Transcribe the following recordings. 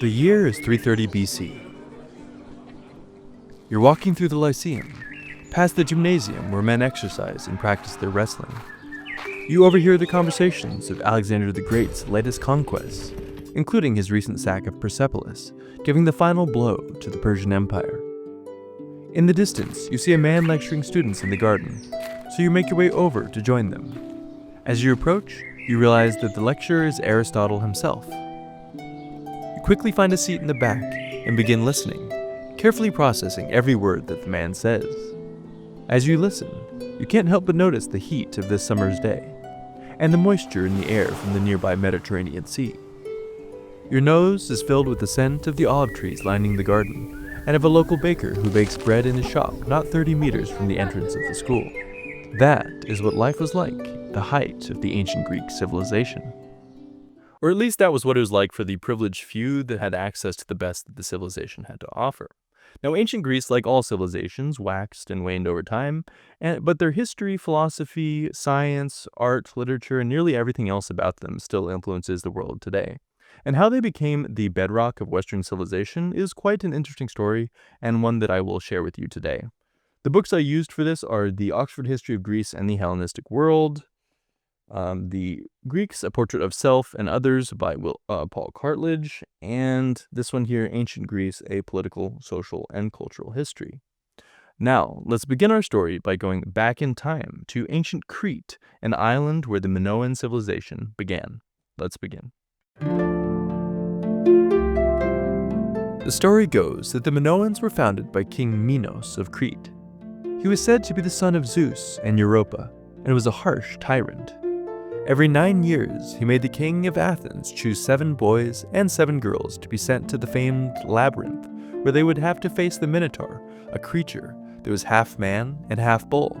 The year is 330 BC. You're walking through the Lyceum, past the gymnasium where men exercise and practice their wrestling. You overhear the conversations of Alexander the Great's latest conquests, including his recent sack of Persepolis, giving the final blow to the Persian Empire. In the distance, you see a man lecturing students in the garden, so you make your way over to join them. As you approach, you realize that the lecturer is Aristotle himself. You quickly find a seat in the back and begin listening, carefully processing every word that the man says. As you listen, you can't help but notice the heat of this summer's day, and the moisture in the air from the nearby Mediterranean Sea. Your nose is filled with the scent of the olive trees lining the garden, and of a local baker who bakes bread in his shop not 30 meters from the entrance of the school. That is what life was like at the height of the ancient Greek civilization. Or at least that was what it was like for the privileged few that had access to the best that the civilization had to offer. Now, ancient Greece, like all civilizations, waxed and waned over time, but their history, philosophy, science, art, literature, and nearly everything else about them still influences the world today. And how they became the bedrock of Western civilization is quite an interesting story, and one that I will share with you today. The books I used for this are The Oxford History of Greece and the Hellenistic World, The Greeks, A Portrait of Self and Others by Paul Cartledge, and this one here, Ancient Greece, A Political, Social, and Cultural History. Now, let's begin our story by going back in time to ancient Crete, an island where the Minoan civilization began. Let's begin. The story goes that the Minoans were founded by King Minos of Crete. He was said to be the son of Zeus and Europa, and was a harsh tyrant. Every 9 years, he made the king of Athens choose 7 boys and 7 girls to be sent to the famed labyrinth, where they would have to face the Minotaur, a creature that was half man and half bull.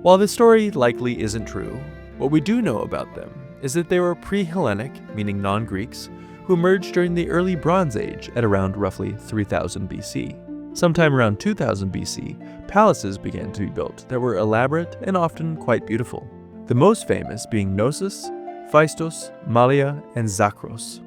While this story likely isn't true, what we do know about them is that they were pre-Hellenic, meaning non-Greeks, who emerged during the early Bronze Age at around roughly 3000 BC. Sometime around 2000 BC, palaces began to be built that were elaborate and often quite beautiful. The most famous being Knossos, Phaistos, Malia, and Zakros.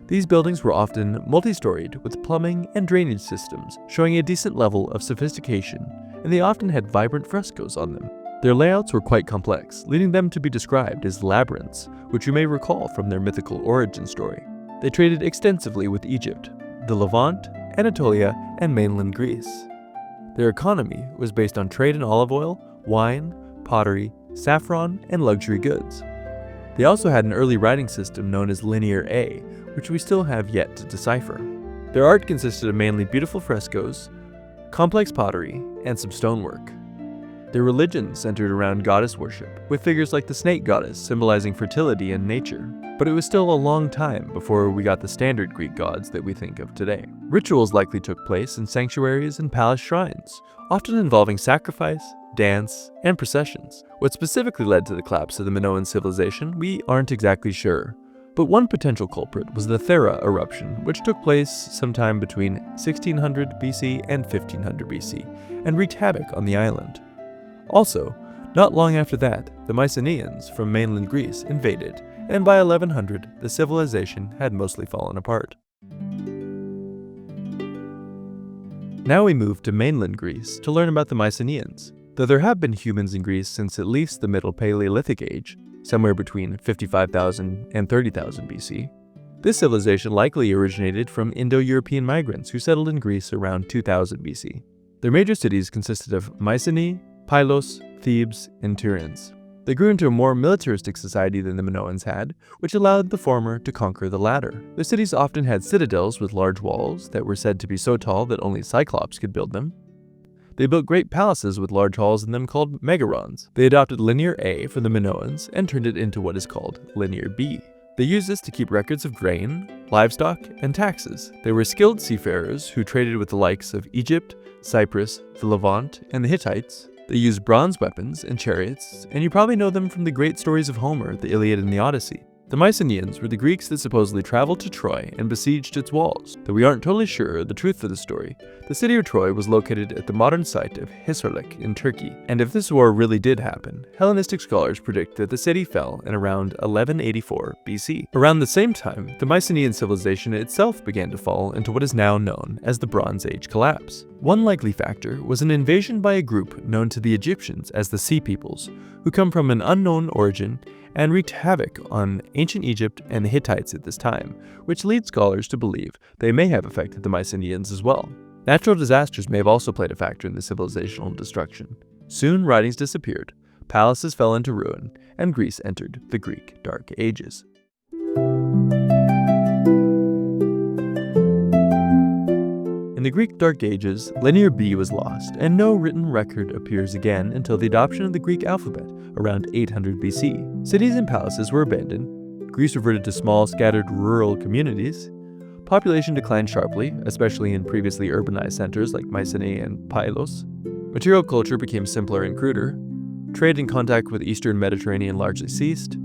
These buildings were often multi-storied with plumbing and drainage systems, showing a decent level of sophistication, and they often had vibrant frescoes on them. Their layouts were quite complex, leading them to be described as labyrinths, which you may recall from their mythical origin story. They traded extensively with Egypt, the Levant, Anatolia, and mainland Greece. Their economy was based on trade in olive oil, wine, pottery, saffron, and luxury goods. They also had an early writing system known as Linear A, which we still have yet to decipher. Their art consisted of mainly beautiful frescoes, complex pottery, and some stonework. Their religion centered around goddess worship, with figures like the snake goddess symbolizing fertility and nature. But it was still a long time before we got the standard Greek gods that we think of today. Rituals likely took place in sanctuaries and palace shrines, often involving sacrifice, dance, and processions. What specifically led to the collapse of the Minoan civilization, we aren't exactly sure. But one potential culprit was the Thera eruption, which took place sometime between 1600 BC and 1500 BC, and wreaked havoc on the island. Also, not long after that, the Mycenaeans from mainland Greece invaded, and by 1100, the civilization had mostly fallen apart. Now we move to mainland Greece to learn about the Mycenaeans. Though there have been humans in Greece since at least the Middle Paleolithic Age, somewhere between 55,000 and 30,000 BC, this civilization likely originated from Indo-European migrants who settled in Greece around 2000 BC. Their major cities consisted of Mycenae, Pylos, Thebes, and Tiryns. They grew into a more militaristic society than the Minoans had, which allowed the former to conquer the latter. The cities often had citadels with large walls that were said to be so tall that only Cyclops could build them. They built great palaces with large halls in them called megarons. They adopted Linear A from the Minoans and turned it into what is called Linear B. They used this to keep records of grain, livestock, and taxes. They were skilled seafarers who traded with the likes of Egypt, Cyprus, the Levant, and the Hittites. They used bronze weapons and chariots, and you probably know them from the great stories of Homer, the Iliad and the Odyssey. The Mycenaeans were the Greeks that supposedly traveled to Troy and besieged its walls. Though we aren't totally sure of the truth of the story, the city of Troy was located at the modern site of Hisarlik in Turkey, and if this war really did happen, Hellenistic scholars predict that the city fell in around 1184 BC. Around the same time, the Mycenaean civilization itself began to fall into what is now known as the Bronze Age collapse. One likely factor was an invasion by a group known to the Egyptians as the Sea Peoples, who come from an unknown origin and wreaked havoc on ancient Egypt and the Hittites at this time, which leads scholars to believe they may have affected the Mycenaeans as well. Natural disasters may have also played a factor in the civilizational destruction. Soon writings disappeared, palaces fell into ruin, and Greece entered the Greek Dark Ages. In the Greek Dark Ages, Linear B was lost, and no written record appears again until the adoption of the Greek alphabet around 800 BC. Cities and palaces were abandoned, Greece reverted to small, scattered rural communities, population declined sharply, especially in previously urbanized centers like Mycenae and Pylos. Material culture became simpler and cruder, trade and contact with the Eastern Mediterranean largely ceased,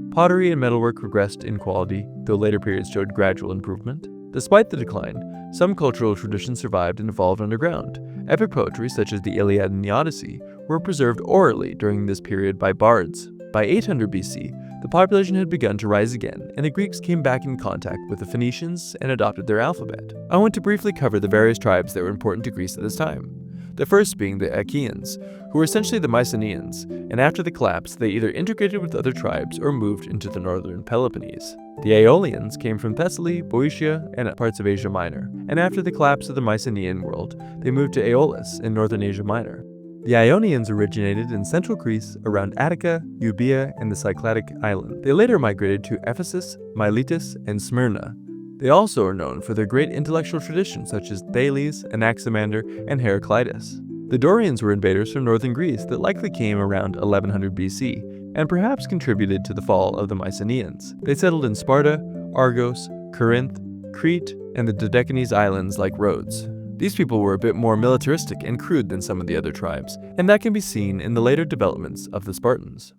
pottery and metalwork regressed in quality, though later periods showed gradual improvement. Despite the decline, some cultural traditions survived and evolved underground. Epic poetry, such as the Iliad and the Odyssey, were preserved orally during this period by bards. By 800 BC, the population had begun to rise again, and the Greeks came back in contact with the Phoenicians and adopted their alphabet. I want to briefly cover the various tribes that were important to Greece at this time. The first being the Achaeans, who were essentially the Mycenaeans, and after the collapse, they either integrated with other tribes or moved into the northern Peloponnese. The Aeolians came from Thessaly, Boeotia, and parts of Asia Minor, and after the collapse of the Mycenaean world, they moved to Aeolus in northern Asia Minor. The Ionians originated in central Greece around Attica, Euboea, and the Cycladic island. They later migrated to Ephesus, Miletus, and Smyrna. They also are known for their great intellectual traditions such as Thales, Anaximander, and Heraclitus. The Dorians were invaders from northern Greece that likely came around 1100 BC, and perhaps contributed to the fall of the Mycenaeans. They settled in Sparta, Argos, Corinth, Crete, and the Dodecanese islands like Rhodes. These people were a bit more militaristic and crude than some of the other tribes, and that can be seen in the later developments of the Spartans.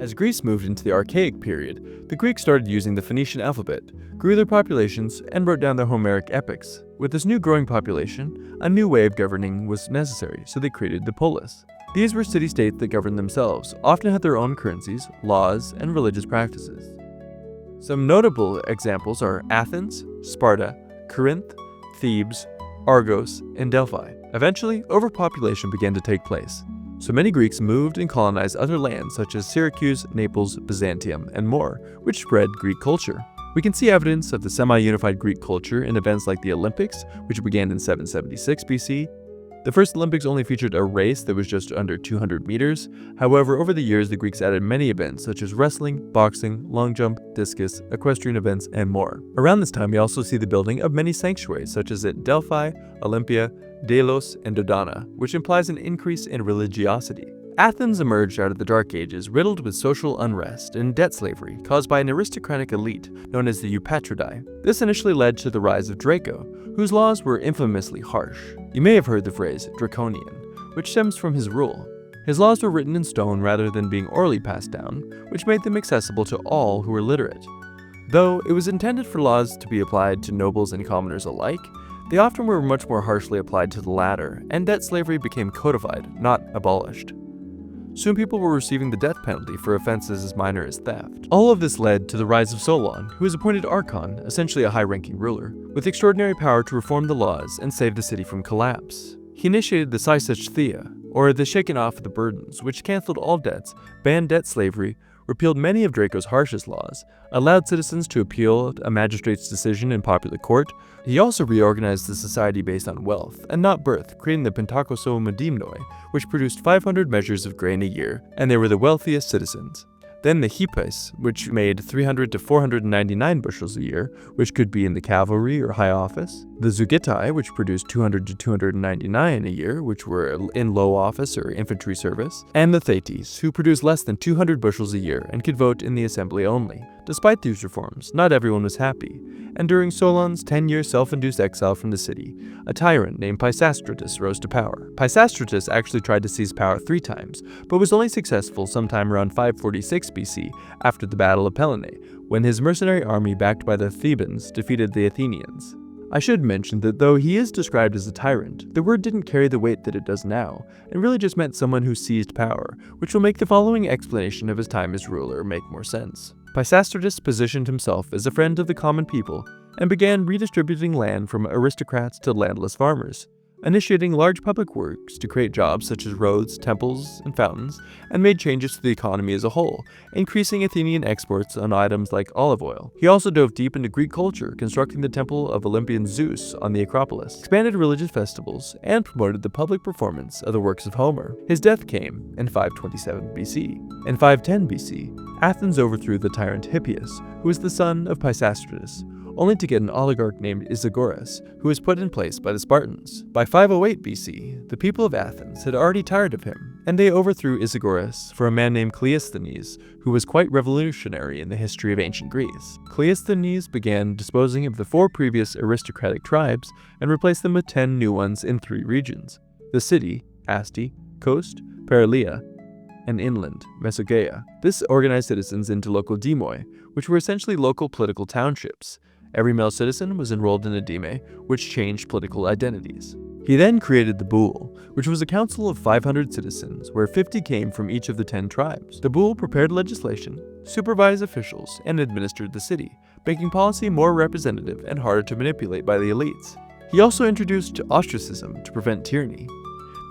As Greece moved into the Archaic period, the Greeks started using the Phoenician alphabet, grew their populations, and wrote down their Homeric epics. With this new growing population, a new way of governing was necessary, so they created the polis. These were city-states that governed themselves, often had their own currencies, laws, and religious practices. Some notable examples are Athens, Sparta, Corinth, Thebes, Argos, and Delphi. Eventually, overpopulation began to take place. So many Greeks moved and colonized other lands such as Syracuse, Naples, Byzantium, and more, which spread Greek culture. We can see evidence of the semi-unified Greek culture in events like the Olympics, which began in 776 BC. The first Olympics only featured a race that was just under 200 meters. However, over the years, the Greeks added many events such as wrestling, boxing, long jump, discus, equestrian events, and more. Around this time, we also see the building of many sanctuaries such as at Delphi, Olympia, Delos, and Dodona, which implies an increase in religiosity. Athens emerged out of the Dark Ages riddled with social unrest and debt slavery caused by an aristocratic elite known as the Eupatridae. This initially led to the rise of Draco, whose laws were infamously harsh. You may have heard the phrase draconian, which stems from his rule. His laws were written in stone rather than being orally passed down, which made them accessible to all who were literate. Though it was intended for laws to be applied to nobles and commoners alike, they often were much more harshly applied to the latter, and debt slavery became codified, not abolished. Soon people were receiving the death penalty for offenses as minor as theft. All of this led to the rise of Solon, who was appointed archon, essentially a high-ranking ruler, with extraordinary power to reform the laws and save the city from collapse. He initiated the Sysagetheia, or the shaking off of the burdens, which canceled all debts, banned debt slavery, repealed many of Draco's harshest laws, allowed citizens to appeal a magistrate's decision in popular court. He also reorganized the society based on wealth, and not birth, creating the Pentakosomedimnoi, which produced 500 measures of grain a year, and they were the wealthiest citizens. Then the Hippes, which made 300 to 499 bushels a year, which could be in the cavalry or high office. The Zeugitai, which produced 200 to 299 a year, which were in low office or infantry service. And the Thetes, who produced less than 200 bushels a year and could vote in the assembly only. Despite these reforms, not everyone was happy, and during Solon's 10-year self-induced exile from the city, a tyrant named Pisistratus rose to power. Pisistratus actually tried to seize power 3 times, but was only successful sometime around 546 BC after the Battle of Pellene, when his mercenary army backed by the Thebans defeated the Athenians. I should mention that though he is described as a tyrant, the word didn't carry the weight that it does now, and really just meant someone who seized power, which will make the following explanation of his time as ruler make more sense. Pisistratus positioned himself as a friend of the common people and began redistributing land from aristocrats to landless farmers, initiating large public works to create jobs such as roads, temples, and fountains, and made changes to the economy as a whole, increasing Athenian exports on items like olive oil. He also dove deep into Greek culture, constructing the temple of Olympian Zeus on the Acropolis, expanded religious festivals, and promoted the public performance of the works of Homer. His death came in 527 BC. In 510 BC, Athens overthrew the tyrant Hippias, who was the son of Pisistratus, only to get an oligarch named Isagoras, who was put in place by the Spartans. By 508 BC, the people of Athens had already tired of him, and they overthrew Isagoras for a man named Cleisthenes, who was quite revolutionary in the history of ancient Greece. Cleisthenes began disposing of the 4 previous aristocratic tribes and replaced them with 10 new ones in 3 regions: the city, Asti, coast, Paralia, and inland, Mesogaea. This organized citizens into local demoi, which were essentially local political townships. Every male citizen was enrolled in a deme, which changed political identities. He then created the Boule, which was a council of 500 citizens, where 50 came from each of the 10 tribes. The Boule prepared legislation, supervised officials, and administered the city, making policy more representative and harder to manipulate by the elites. He also introduced ostracism to prevent tyranny.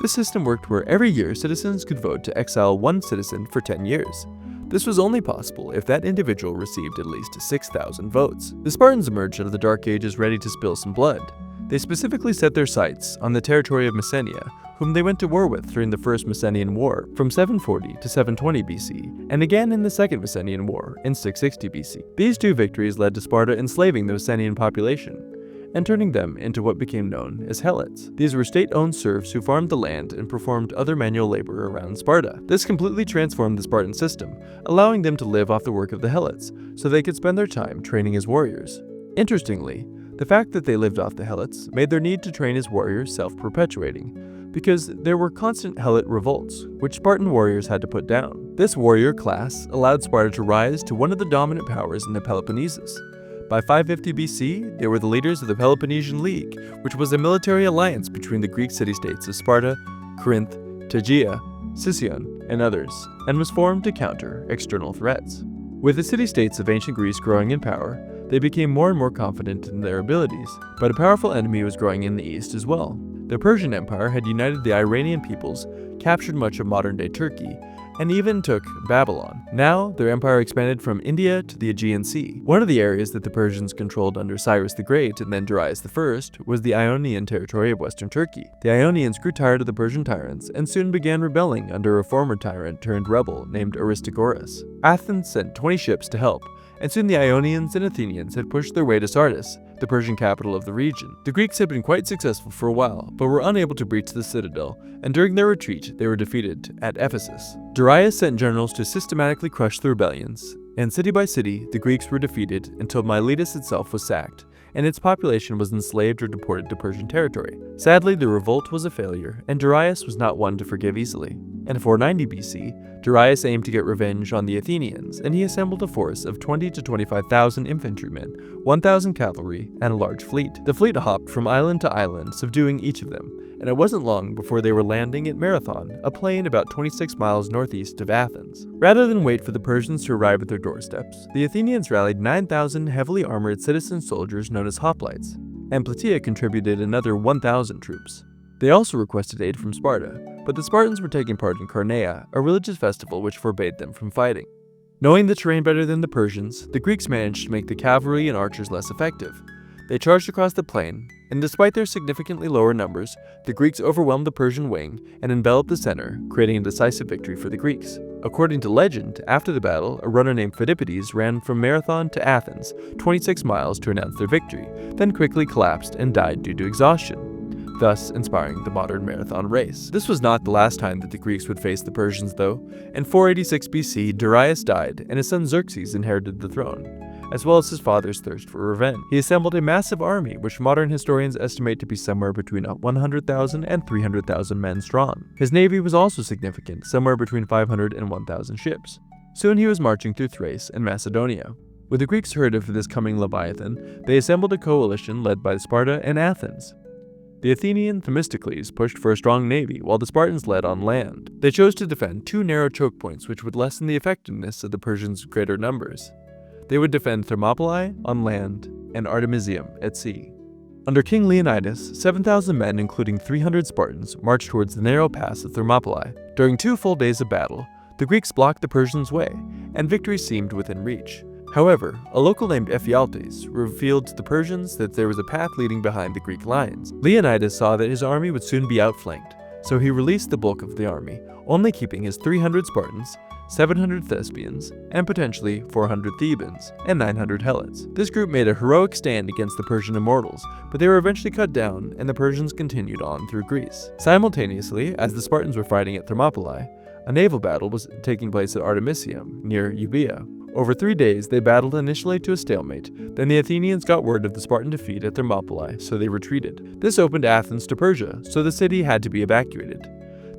This system worked where every year citizens could vote to exile one citizen for 10 years. This was only possible if that individual received at least 6,000 votes. The Spartans emerged out of the Dark Ages ready to spill some blood. They specifically set their sights on the territory of Messenia, whom they went to war with during the First Messenian War from 740 to 720 BC, and again in the Second Messenian War in 660 BC. These 2 victories led to Sparta enslaving the Messenian population and turning them into what became known as Helots. These were state-owned serfs who farmed the land and performed other manual labor around Sparta. This completely transformed the Spartan system, allowing them to live off the work of the Helots, so they could spend their time training as warriors. Interestingly, the fact that they lived off the Helots made their need to train as warriors self-perpetuating, because there were constant Helot revolts, which Spartan warriors had to put down. This warrior class allowed Sparta to rise to one of the dominant powers in the Peloponnesus. By 550 BC, they were the leaders of the Peloponnesian League, which was a military alliance between the Greek city-states of Sparta, Corinth, Tegea, Sicyon, and others, and was formed to counter external threats. With the city-states of ancient Greece growing in power, they became more and more confident in their abilities, but a powerful enemy was growing in the east as well. The Persian Empire had united the Iranian peoples, captured much of modern-day Turkey, and even took Babylon. Now, their empire expanded from India to the Aegean Sea. One of the areas that the Persians controlled under Cyrus the Great and then Darius I was the Ionian territory of western Turkey. The Ionians grew tired of the Persian tyrants and soon began rebelling under a former tyrant turned rebel named Aristagoras. Athens sent 20 ships to help, and soon the Ionians and Athenians had pushed their way to Sardis, the Persian capital of the region. The Greeks had been quite successful for a while, but were unable to breach the citadel, and during their retreat, they were defeated at Ephesus. Darius sent generals to systematically crush the rebellions, and city by city, the Greeks were defeated until Miletus itself was sacked, and its population was enslaved or deported to Persian territory. Sadly, the revolt was a failure, and Darius was not one to forgive easily. In 490 BC, Darius aimed to get revenge on the Athenians, and he assembled a force of 20 to 25,000 infantrymen, 1,000 cavalry, and a large fleet. The fleet hopped from island to island, subduing each of them, and it wasn't long before they were landing at Marathon, a plain about 26 miles northeast of Athens. Rather than wait for the Persians to arrive at their doorsteps, the Athenians rallied 9,000 heavily armored citizen soldiers known as hoplites, and Plataea contributed another 1,000 troops. They also requested aid from Sparta, but the Spartans were taking part in Carneia, a religious festival which forbade them from fighting. Knowing the terrain better than the Persians, the Greeks managed to make the cavalry and archers less effective. They charged across the plain, and despite their significantly lower numbers, the Greeks overwhelmed the Persian wing and enveloped the center, creating a decisive victory for the Greeks. According to legend, after the battle, a runner named Phidippides ran from Marathon to Athens, 26 miles to announce their victory, then quickly collapsed and died due to exhaustion, thus inspiring the modern marathon race. This was not the last time that the Greeks would face the Persians, though. In 486 BC, Darius died, and his son Xerxes inherited the throne. as well as his father's thirst for revenge. He assembled a massive army, which modern historians estimate to be somewhere between 100,000 and 300,000 men strong. His navy was also significant, somewhere between 500 and 1,000 ships. Soon he was marching through Thrace and Macedonia. When the Greeks heard of this coming Leviathan, they assembled a coalition led by Sparta and Athens. The Athenian Themistocles pushed for a strong navy, while the Spartans led on land. They chose to defend two narrow choke points which would lessen the effectiveness of the Persians' greater numbers. They would defend Thermopylae on land and Artemisium at sea. Under King Leonidas, 7,000 men, including 300 Spartans, marched towards the narrow pass of Thermopylae. During 2 full days of battle, the Greeks blocked the Persians' way, and victory seemed within reach. However, a local named Ephialtes revealed to the Persians that there was a path leading behind the Greek lines. Leonidas saw that his army would soon be outflanked, so he released the bulk of the army, only keeping his 300 Spartans, 700 Thespians, and potentially 400 Thebans, and 900 Helots. This group made a heroic stand against the Persian immortals, but they were eventually cut down, and the Persians continued on through Greece. Simultaneously, as the Spartans were fighting at Thermopylae, a naval battle was taking place at Artemisium, near Euboea. Over 3 days, they battled initially to a stalemate, then the Athenians got word of the Spartan defeat at Thermopylae, so they retreated. This opened Athens to Persia, so the city had to be evacuated.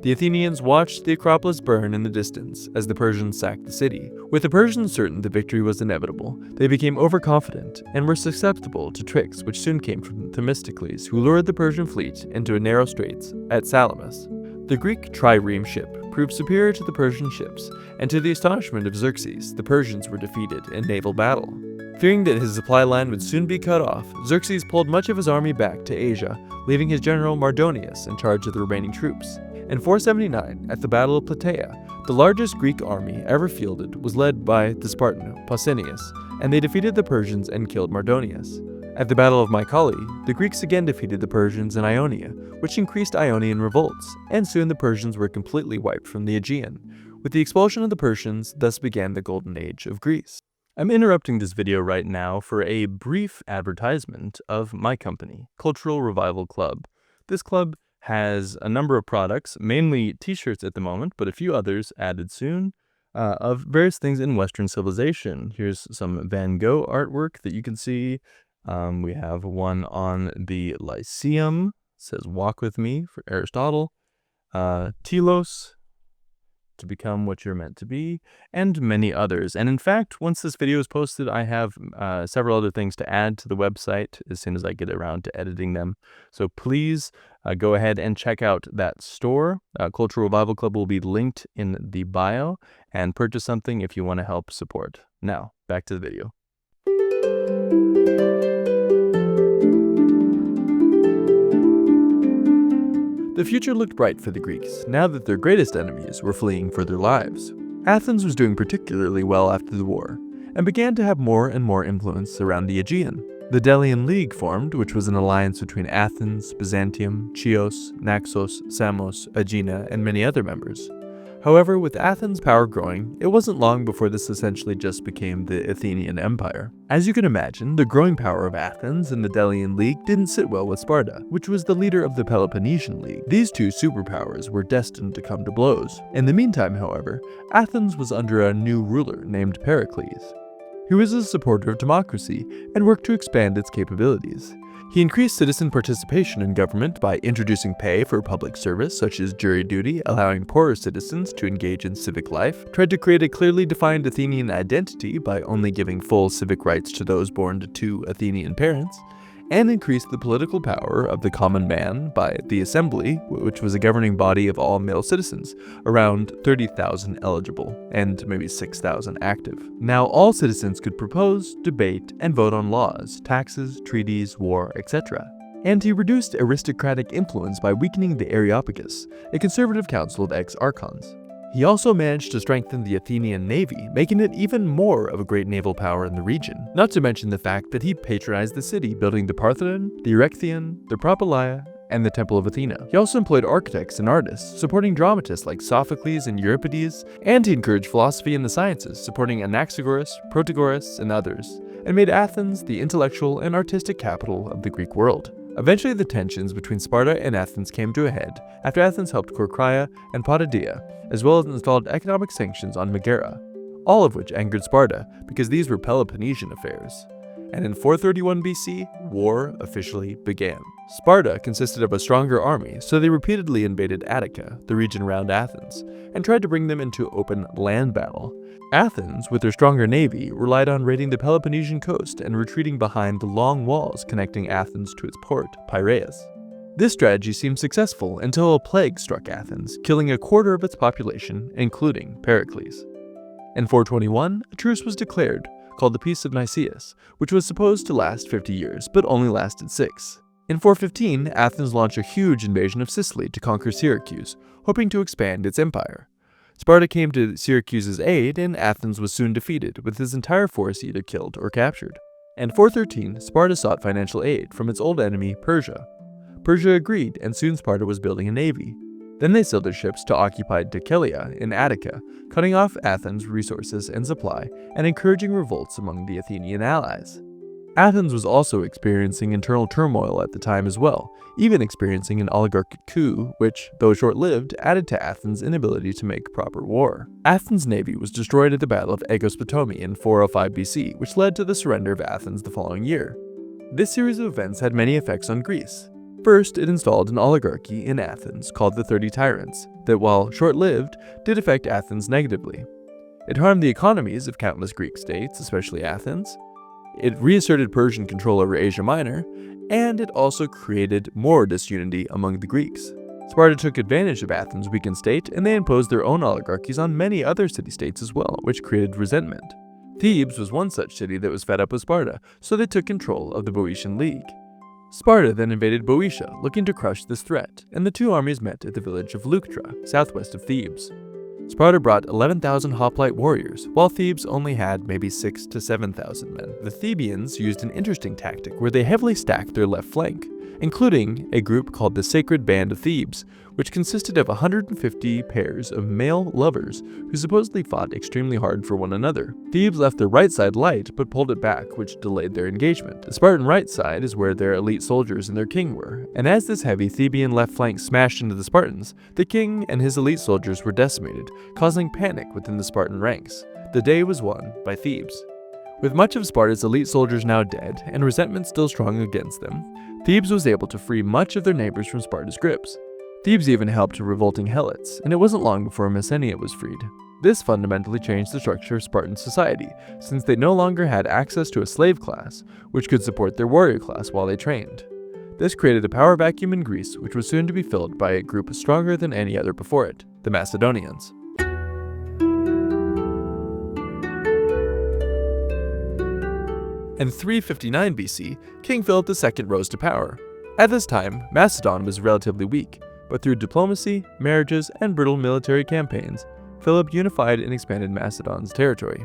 The Athenians watched the Acropolis burn in the distance as the Persians sacked the city. With the Persians certain the victory was inevitable, they became overconfident and were susceptible to tricks which soon came from Themistocles, who lured the Persian fleet into a narrow straits at Salamis. The Greek trireme ship proved superior to the Persian ships, and to the astonishment of Xerxes, the Persians were defeated in naval battle. Fearing that his supply line would soon be cut off, Xerxes pulled much of his army back to Asia, leaving his general Mardonius in charge of the remaining troops. In 479, at the Battle of Plataea, the largest Greek army ever fielded was led by the Spartan Pausanias, and they defeated the Persians and killed Mardonius. At the Battle of Mycale, the Greeks again defeated the Persians in Ionia, which increased Ionian revolts, and soon the Persians were completely wiped from the Aegean. With the expulsion of the Persians, thus began the Golden Age of Greece. I'm interrupting this video right now for a brief advertisement of my company, Cultural Revival Club. This club has a number of products, mainly t-shirts at the moment, but a few others added soon, of various things in Western civilization. Here's some Van Gogh artwork that you can see. We have one on the Lyceum, it says "Walk with me" for Aristotle, telos, to become what you're meant to be, and many others. And in fact, once this video is posted, I have several other things to add to the website as soon as I get around to editing them. So please go ahead and check out that store. Cultural Revival Club will be linked in the bio, and purchase something if you want to help support. Now, back to the video. The future looked bright for the Greeks, now that their greatest enemies were fleeing for their lives. Athens was doing particularly well after the war, and began to have more and more influence around the Aegean. The Delian League formed, which was an alliance between Athens, Byzantium, Chios, Naxos, Samos, Aegina, and many other members. However, with Athens' power growing, it wasn't long before this essentially just became the Athenian Empire. As you can imagine, the growing power of Athens and the Delian League didn't sit well with Sparta, which was the leader of the Peloponnesian League. These two superpowers were destined to come to blows. In the meantime, however, Athens was under a new ruler named Pericles. He was a supporter of democracy and worked to expand its capabilities. He increased citizen participation in government by introducing pay for public service, such as jury duty, allowing poorer citizens to engage in civic life, tried to create a clearly defined Athenian identity by only giving full civic rights to those born to 2 Athenian parents, and increased the political power of the common man by the assembly, which was a governing body of all male citizens, around 30,000 eligible, and maybe 6,000 active. Now all citizens could propose, debate, and vote on laws, taxes, treaties, war, etc. And he reduced aristocratic influence by weakening the Areopagus, a conservative council of ex-archons. He also managed to strengthen the Athenian navy, making it even more of a great naval power in the region. Not to mention the fact that he patronized the city, building the Parthenon, the Erechtheion, the Propylaea, and the Temple of Athena. He also employed architects and artists, supporting dramatists like Sophocles and Euripides, and he encouraged philosophy and the sciences, supporting Anaxagoras, Protagoras, and others, and made Athens the intellectual and artistic capital of the Greek world. Eventually, the tensions between Sparta and Athens came to a head after Athens helped Corcyra and Potidaea, as well as installed economic sanctions on Megara. all of which angered Sparta because these were Peloponnesian affairs. And in 431 BC, war officially began. Sparta consisted of a stronger army, so they repeatedly invaded Attica, the region around Athens, and tried to bring them into open land battle. Athens, with their stronger navy, relied on raiding the Peloponnesian coast and retreating behind the long walls connecting Athens to its port, Piraeus. This strategy seemed successful until a plague struck Athens, killing a quarter of its population, including Pericles. In 421, a truce was declared, called the Peace of Nicaeus, which was supposed to last 50 years, but only lasted 6. In 415, Athens launched a huge invasion of Sicily to conquer Syracuse, hoping to expand its empire. Sparta came to Syracuse's aid, and Athens was soon defeated, with his entire force either killed or captured. In 413, Sparta sought financial aid from its old enemy, Persia. Persia agreed, and soon Sparta was building a navy. Then they sailed their ships to occupy Decelea in Attica, cutting off Athens' resources and supply, and encouraging revolts among the Athenian allies. Athens was also experiencing internal turmoil at the time as well, even experiencing an oligarchic coup, which, though short-lived, added to Athens' inability to make proper war. Athens' navy was destroyed at the Battle of Aegospotami in 405 BC, which led to the surrender of Athens the following year. This series of events had many effects on Greece. First, it installed an oligarchy in Athens called the 30 Tyrants that, while short-lived, did affect Athens negatively. It harmed the economies of countless Greek states, especially Athens. It reasserted Persian control over Asia Minor, and it also created more disunity among the Greeks. Sparta took advantage of Athens' weakened state, and they imposed their own oligarchies on many other city-states as well, which created resentment. Thebes was one such city that was fed up with Sparta, so they took control of the Boeotian League. Sparta then invaded Boeotia, looking to crush this threat, and the two armies met at the village of Leuctra, southwest of Thebes. Sparta brought 11,000 hoplite warriors, while Thebes only had maybe 6,000 to 7,000 men. The Thebians used an interesting tactic where they heavily stacked their left flank, including a group called the Sacred Band of Thebes, which consisted of 150 pairs of male lovers who supposedly fought extremely hard for one another. Thebes left their right side light but pulled it back, which delayed their engagement. The Spartan right side is where their elite soldiers and their king were, and as this heavy Theban left flank smashed into the Spartans, the king and his elite soldiers were decimated, causing panic within the Spartan ranks. The day was won by Thebes. With much of Sparta's elite soldiers now dead and resentment still strong against them, Thebes was able to free much of their neighbors from Sparta's grips. Thebes even helped revolting Helots, and it wasn't long before Messenia was freed. This fundamentally changed the structure of Spartan society, since they no longer had access to a slave class, which could support their warrior class while they trained. This created a power vacuum in Greece, which was soon to be filled by a group stronger than any other before it, the Macedonians. In 359 BC, King Philip II rose to power. At this time, Macedon was relatively weak, but through diplomacy, marriages, and brutal military campaigns, Philip unified and expanded Macedon's territory.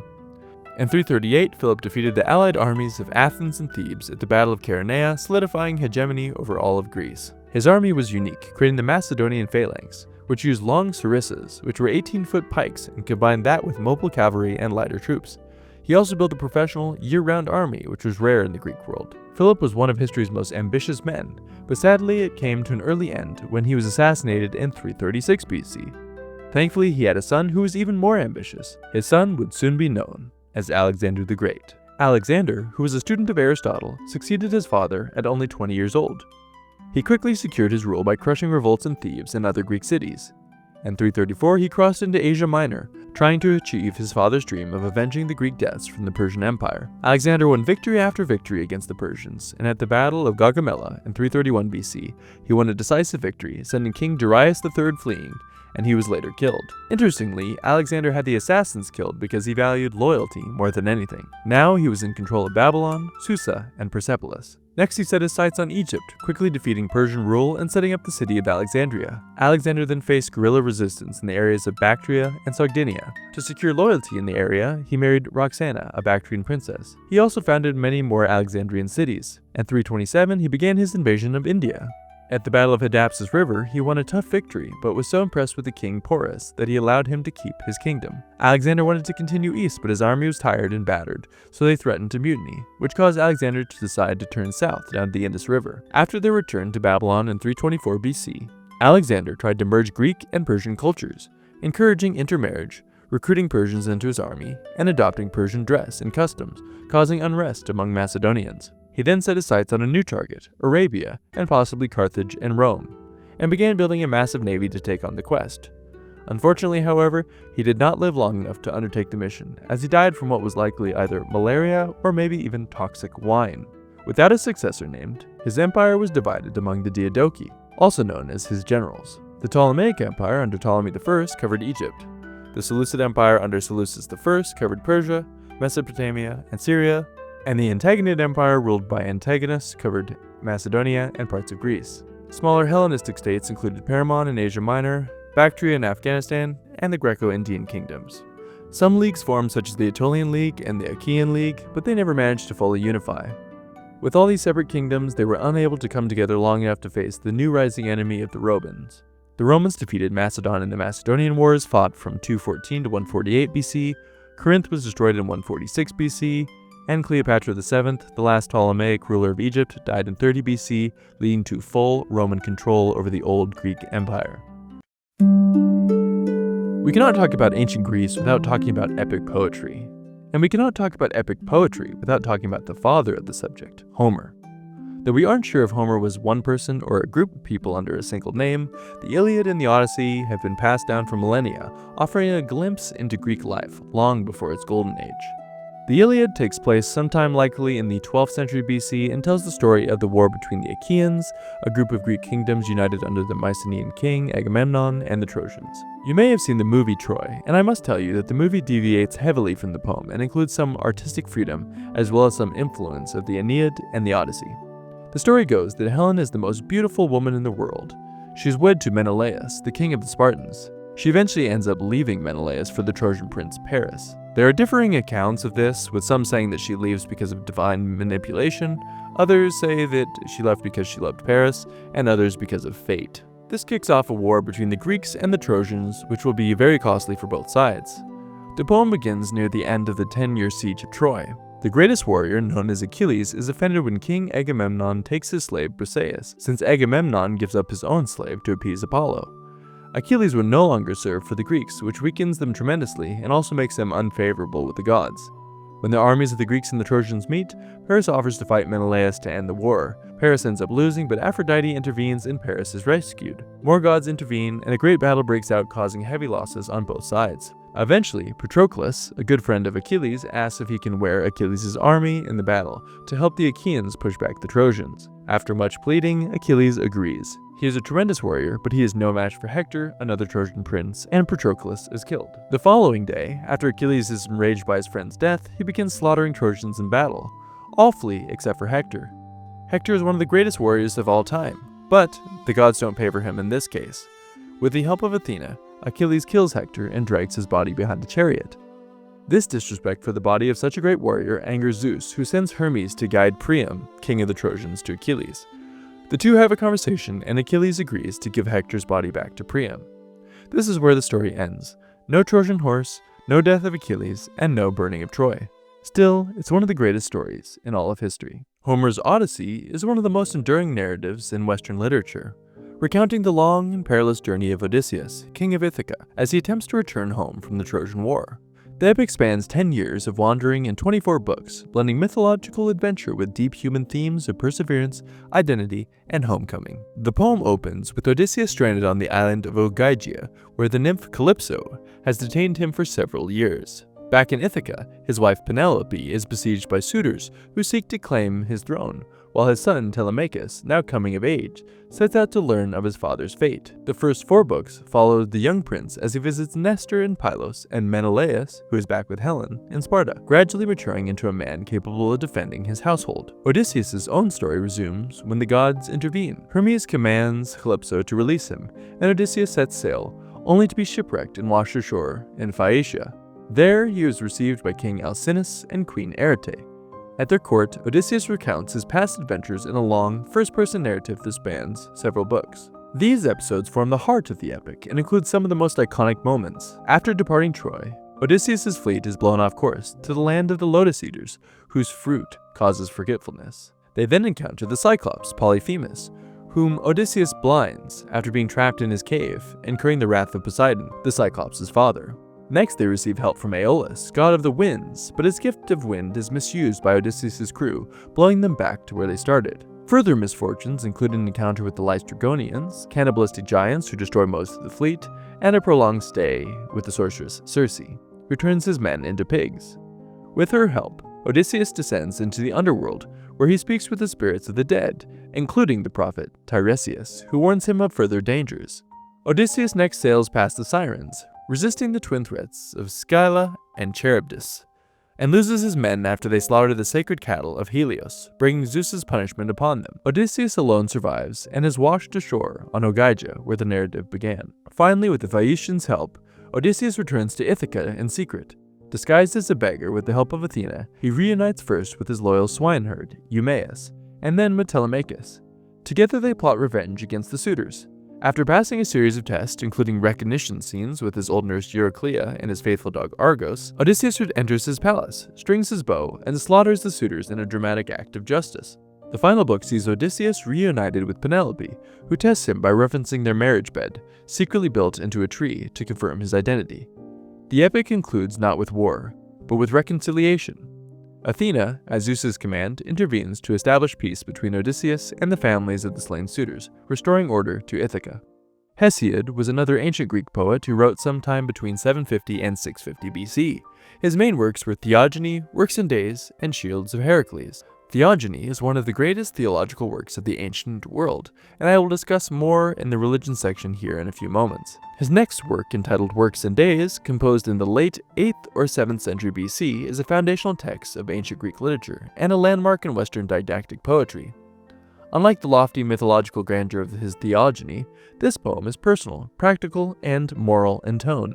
In 338, Philip defeated the allied armies of Athens and Thebes at the Battle of Chaeronea, solidifying hegemony over all of Greece. His army was unique, creating the Macedonian phalanx, which used long sarissas, which were 18-foot pikes, and combined that with mobile cavalry and lighter troops. He also built a professional, year-round army, which was rare in the Greek world. Philip was one of history's most ambitious men, but sadly it came to an early end when he was assassinated in 336 BC. Thankfully, he had a son who was even more ambitious. His son would soon be known as Alexander the Great. Alexander, who was a student of Aristotle, succeeded his father at only 20 years old. He quickly secured his rule by crushing revolts in Thebes and other Greek cities. In 334, he crossed into Asia Minor, trying to achieve his father's dream of avenging the Greek deaths from the Persian Empire. Alexander won victory after victory against the Persians, and at the Battle of Gaugamela in 331 BC, he won a decisive victory, sending King Darius III fleeing, and he was later killed. Interestingly, Alexander had the assassins killed because he valued loyalty more than anything. Now he was in control of Babylon, Susa, and Persepolis. Next, he set his sights on Egypt, quickly defeating Persian rule and setting up the city of Alexandria. Alexander then faced guerrilla resistance in the areas of Bactria and Sogdiana. To secure loyalty in the area, he married Roxana, a Bactrian princess. He also founded many more Alexandrian cities. At 327, he began his invasion of India. At the Battle of Hydaspes River, he won a tough victory, but was so impressed with the king Porus that he allowed him to keep his kingdom. Alexander wanted to continue east, but his army was tired and battered, so they threatened to mutiny, which caused Alexander to decide to turn south down the Indus River. After their return to Babylon in 324 BC, Alexander tried to merge Greek and Persian cultures, encouraging intermarriage, recruiting Persians into his army and adopting Persian dress and customs, causing unrest among Macedonians. He then set his sights on a new target, Arabia, and possibly Carthage and Rome, and began building a massive navy to take on the quest. Unfortunately, however, he did not live long enough to undertake the mission, as he died from what was likely either malaria or maybe even toxic wine. Without a successor named, his empire was divided among the Diadochi, also known as his generals. The Ptolemaic Empire under Ptolemy I covered Egypt. The Seleucid Empire under Seleucus I covered Persia, Mesopotamia, and Syria, and the Antagonid Empire ruled by Antigonus covered Macedonia and parts of Greece. Smaller Hellenistic states included Paramon in Asia Minor, Bactria in Afghanistan, and the Greco-Indian kingdoms. Some leagues formed such as the Aetolian League and the Achaean League, but they never managed to fully unify. With all these separate kingdoms, they were unable to come together long enough to face the new rising enemy of the Romans. The Romans defeated Macedon in the Macedonian Wars fought from 214 to 148 BC, Corinth was destroyed in 146 BC, and Cleopatra VII, the last Ptolemaic ruler of Egypt, died in 30 BC, leading to full Roman control over the old Greek Empire. We cannot talk about ancient Greece without talking about epic poetry. And we cannot talk about epic poetry without talking about the father of the subject, Homer. Though we aren't sure if Homer was one person or a group of people under a single name, the Iliad and the Odyssey have been passed down for millennia, offering a glimpse into Greek life long before its golden age. The Iliad takes place sometime likely in the 12th century BC and tells the story of the war between the Achaeans, a group of Greek kingdoms united under the Mycenaean king Agamemnon, and the Trojans. You may have seen the movie Troy, and I must tell you that the movie deviates heavily from the poem and includes some artistic freedom as well as some influence of the Aeneid and the Odyssey. The story goes that Helen is the most beautiful woman in the world. She is wed to Menelaus, the king of the Spartans. She eventually ends up leaving Menelaus for the Trojan prince Paris. There are differing accounts of this, with some saying that she leaves because of divine manipulation, others say that she left because she loved Paris, and others because of fate. This kicks off a war between the Greeks and the Trojans, which will be very costly for both sides. The poem begins near the end of the 10-year siege of Troy. The greatest warrior, known as Achilles, is offended when King Agamemnon takes his slave Briseis, since Agamemnon gives up his own slave to appease Apollo. Achilles will no longer serve for the Greeks, which weakens them tremendously and also makes them unfavorable with the gods. When the armies of the Greeks and the Trojans meet, Paris offers to fight Menelaus to end the war. Paris ends up losing, but Aphrodite intervenes and Paris is rescued. More gods intervene, and a great battle breaks out, causing heavy losses on both sides. Eventually, Patroclus, a good friend of Achilles, asks if he can wear Achilles' army in the battle to help the Achaeans push back the Trojans. After much pleading, Achilles agrees. He is a tremendous warrior, but he is no match for Hector, another Trojan prince, and Patroclus is killed. The following day, after Achilles is enraged by his friend's death, he begins slaughtering Trojans in battle. All flee except for Hector. Hector is one of the greatest warriors of all time, but the gods don't favor him in this case. With the help of Athena, Achilles kills Hector and drags his body behind a chariot. This disrespect for the body of such a great warrior angers Zeus, who sends Hermes to guide Priam, king of the Trojans, to Achilles. The two have a conversation, and Achilles agrees to give Hector's body back to Priam. This is where the story ends. No Trojan horse, no death of Achilles, and no burning of Troy. Still, it's one of the greatest stories in all of history. Homer's Odyssey is one of the most enduring narratives in Western literature, recounting the long and perilous journey of Odysseus, king of Ithaca, as he attempts to return home from the Trojan War. The epic spans 10 years of wandering and 24 books, blending mythological adventure with deep human themes of perseverance, identity, and homecoming. The poem opens with Odysseus stranded on the island of Ogygia, where the nymph Calypso has detained him for several years. Back in Ithaca, his wife Penelope is besieged by suitors who seek to claim his throne, while his son Telemachus, now coming of age, sets out to learn of his father's fate. The first 4 books follow the young prince as he visits Nestor in Pylos and Menelaus, who is back with Helen, in Sparta, gradually maturing into a man capable of defending his household. Odysseus' own story resumes when the gods intervene. Hermes commands Calypso to release him, and Odysseus sets sail, only to be shipwrecked and washed ashore in Phaeacia. There, he was received by King Alcinous and Queen Arete. At their court, Odysseus recounts his past adventures in a long, first-person narrative that spans several books. These episodes form the heart of the epic and include some of the most iconic moments. After departing Troy, Odysseus' fleet is blown off course to the land of the Lotus Eaters, whose fruit causes forgetfulness. They then encounter the Cyclops, Polyphemus, whom Odysseus blinds after being trapped in his cave, incurring the wrath of Poseidon, the Cyclops' father. Next, they receive help from Aeolus, god of the winds, but his gift of wind is misused by Odysseus' crew, blowing them back to where they started. Further misfortunes include an encounter with the Lystragonians, cannibalistic giants who destroy most of the fleet, and a prolonged stay with the sorceress Circe, who turns his men into pigs. With her help, Odysseus descends into the underworld, where he speaks with the spirits of the dead, including the prophet Tiresias, who warns him of further dangers. Odysseus next sails past the Sirens, resisting the twin threats of Scylla and Charybdis, and loses his men after they slaughter the sacred cattle of Helios, bringing Zeus's punishment upon them. Odysseus alone survives and is washed ashore on Ogygia, where the narrative began. Finally, with the Phaeacians' help, Odysseus returns to Ithaca in secret. Disguised as a beggar with the help of Athena, he reunites first with his loyal swineherd, Eumaeus, and then with Telemachus. Together they plot revenge against the suitors. After passing a series of tests, including recognition scenes with his old nurse Euryclea and his faithful dog Argos, Odysseus enters his palace, strings his bow, and slaughters the suitors in a dramatic act of justice. The final book sees Odysseus reunited with Penelope, who tests him by referencing their marriage bed, secretly built into a tree to confirm his identity. The epic concludes not with war, but with reconciliation. Athena, at Zeus's command, intervenes to establish peace between Odysseus and the families of the slain suitors, restoring order to Ithaca. Hesiod was another ancient Greek poet who wrote sometime between 750 and 650 BC. His main works were Theogony, Works and Days, and Shields of Heracles. Theogony is one of the greatest theological works of the ancient world, and I will discuss more in the religion section here in a few moments. His next work, entitled Works and Days, composed in the late 8th or 7th century BC, is a foundational text of ancient Greek literature and a landmark in Western didactic poetry. Unlike the lofty mythological grandeur of his Theogony, this poem is personal, practical, and moral in tone.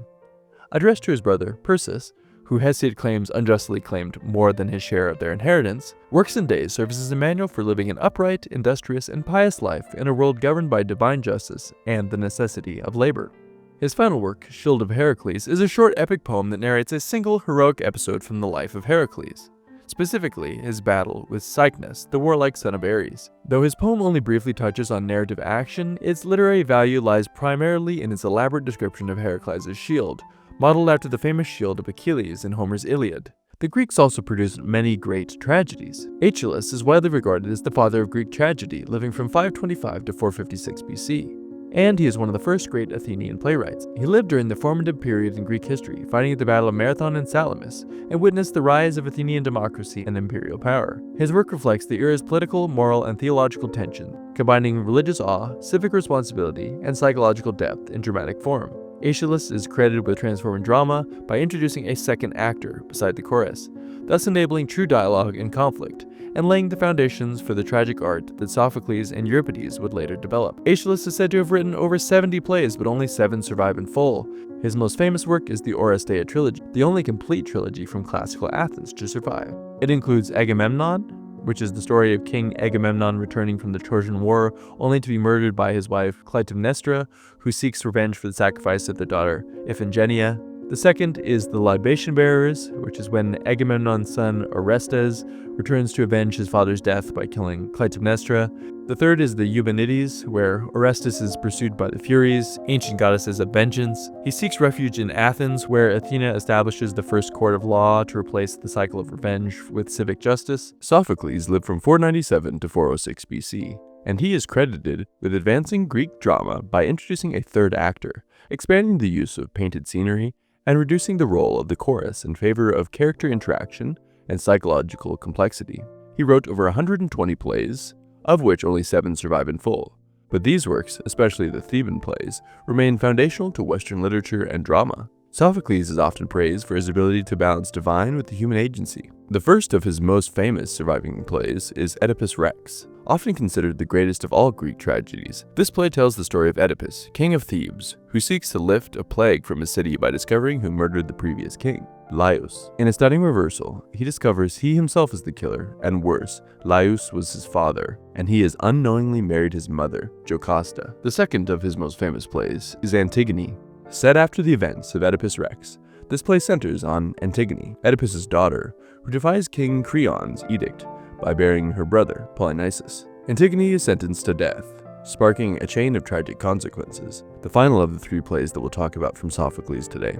Addressed to his brother, Persis, who Hesiod claims unjustly claimed more than his share of their inheritance, Works and Days serves as a manual for living an upright, industrious, and pious life in a world governed by divine justice and the necessity of labor. His final work, Shield of Heracles, is a short epic poem that narrates a single heroic episode from the life of Heracles, specifically his battle with Cycnus, the warlike son of Ares. Though his poem only briefly touches on narrative action, its literary value lies primarily in its elaborate description of Heracles' shield, modeled after the famous shield of Achilles in Homer's Iliad. The Greeks also produced many great tragedies. Aeschylus is widely regarded as the father of Greek tragedy, living from 525 to 456 BC. And he is one of the first great Athenian playwrights. He lived during the formative period in Greek history, fighting at the Battle of Marathon and Salamis, and witnessed the rise of Athenian democracy and imperial power. His work reflects the era's political, moral, and theological tension, combining religious awe, civic responsibility, and psychological depth in dramatic form. Aeschylus is credited with transforming drama by introducing a second actor beside the chorus, thus enabling true dialogue and conflict, and laying the foundations for the tragic art that Sophocles and Euripides would later develop. Aeschylus is said to have written over 70 plays, but only 7 survive in full. His most famous work is the Oresteia trilogy, the only complete trilogy from classical Athens to survive. It includes Agamemnon, which is the story of King Agamemnon returning from the Trojan War only to be murdered by his wife Clytemnestra, who seeks revenge for the sacrifice of their daughter Iphigenia. The second is The Libation Bearers, which is when Agamemnon's son Orestes returns to avenge his father's death by killing Clytemnestra. The third is the Eubonides, where Orestes is pursued by the Furies, ancient goddesses of vengeance. He seeks refuge in Athens, where Athena establishes the first court of law to replace the cycle of revenge with civic justice. Sophocles lived from 497 to 406 BC, and he is credited with advancing Greek drama by introducing a third actor, expanding the use of painted scenery, and reducing the role of the chorus in favor of character interaction and psychological complexity. He wrote over 120 plays, of which only 7 survive in full. But these works, especially the Theban plays, remain foundational to Western literature and drama. Sophocles is often praised for his ability to balance divine with the human agency. The first of his most famous surviving plays is Oedipus Rex, often considered the greatest of all Greek tragedies. This play tells the story of Oedipus, king of Thebes, who seeks to lift a plague from his city by discovering who murdered the previous king, Laius. In a stunning reversal, he discovers he himself is the killer, and worse, Laius was his father, and he has unknowingly married his mother, Jocasta. The second of his most famous plays is Antigone. Set after the events of Oedipus Rex, this play centers on Antigone, Oedipus's daughter, who defies King Creon's edict by burying her brother, Polynices. Antigone is sentenced to death, sparking a chain of tragic consequences, the final of the 3 plays that we'll talk about from Sophocles today.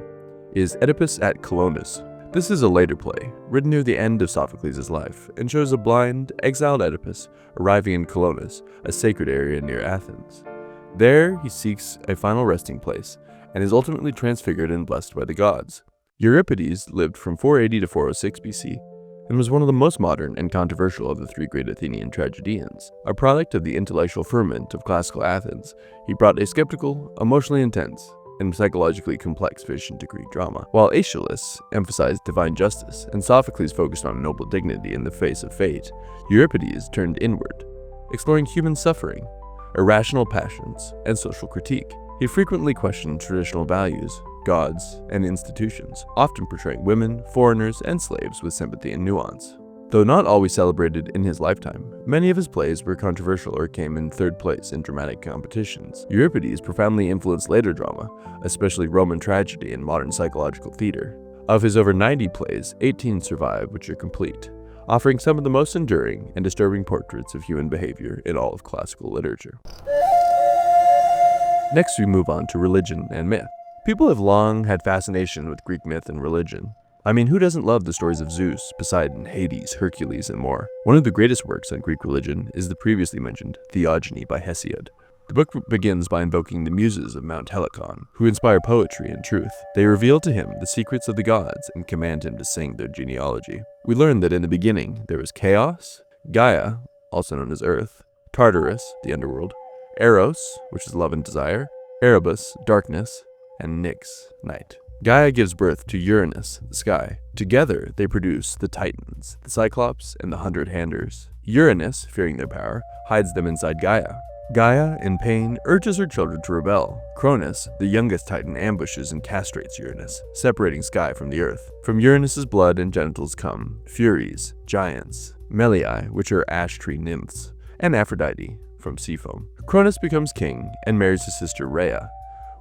is Oedipus at Colonus. This is a later play, written near the end of Sophocles' life, and shows a blind, exiled Oedipus arriving in Colonus, a sacred area near Athens. There, he seeks a final resting place, and is ultimately transfigured and blessed by the gods. Euripides lived from 480 to 406 BC, and was one of the most modern and controversial of the three great Athenian tragedians. A product of the intellectual ferment of classical Athens, he brought a skeptical, emotionally intense, and psychologically complex vision to Greek drama. While Aeschylus emphasized divine justice, and Sophocles focused on noble dignity in the face of fate, Euripides turned inward, exploring human suffering, irrational passions, and social critique. He frequently questioned traditional values, gods, and institutions, often portraying women, foreigners, and slaves with sympathy and nuance. Though not always celebrated in his lifetime, many of his plays were controversial or came in third place in dramatic competitions. Euripides profoundly influenced later drama, especially Roman tragedy and modern psychological theater. Of his over 90 plays, 18 survive, which are complete, offering some of the most enduring and disturbing portraits of human behavior in all of classical literature. Next, we move on to religion and myth. People have long had fascination with Greek myth and religion. I mean, who doesn't love the stories of Zeus, Poseidon, Hades, Hercules, and more? One of the greatest works on Greek religion is the previously mentioned Theogony by Hesiod. The book begins by invoking the muses of Mount Helicon, who inspire poetry and truth. They reveal to him the secrets of the gods and command him to sing their genealogy. We learn that in the beginning there was Chaos, Gaia, also known as Earth, Tartarus, the underworld, Eros, which is love and desire, Erebus, darkness, and Nyx, night. Gaia gives birth to Uranus, the sky. Together, they produce the Titans, the Cyclops, and the 100-handers. Uranus, fearing their power, hides them inside Gaia. Gaia, in pain, urges her children to rebel. Cronus, the youngest Titan, ambushes and castrates Uranus, separating sky from the earth. From Uranus's blood and genitals come Furies, giants, Melii, which are ash tree nymphs, and Aphrodite, from sea foam. Cronus becomes king and marries his sister Rhea.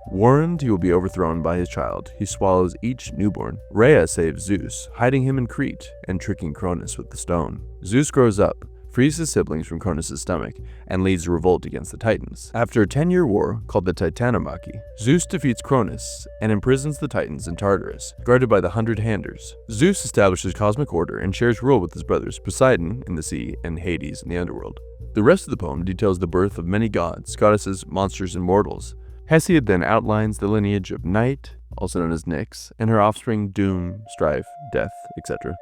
Warned he will be overthrown by his child, he swallows each newborn. Rhea saves Zeus, hiding him in Crete and tricking Cronus with the stone. Zeus grows up, frees his siblings from Cronus' stomach, and leads a revolt against the Titans. After a 10-year war called the Titanomachy, Zeus defeats Cronus and imprisons the Titans in Tartarus, guarded by the 100-handers. Zeus establishes cosmic order and shares rule with his brothers Poseidon in the sea and Hades in the underworld. The rest of the poem details the birth of many gods, goddesses, monsters, and mortals. Hesiod then outlines the lineage of Night, also known as Nyx, and her offspring Doom, Strife, Death, etc.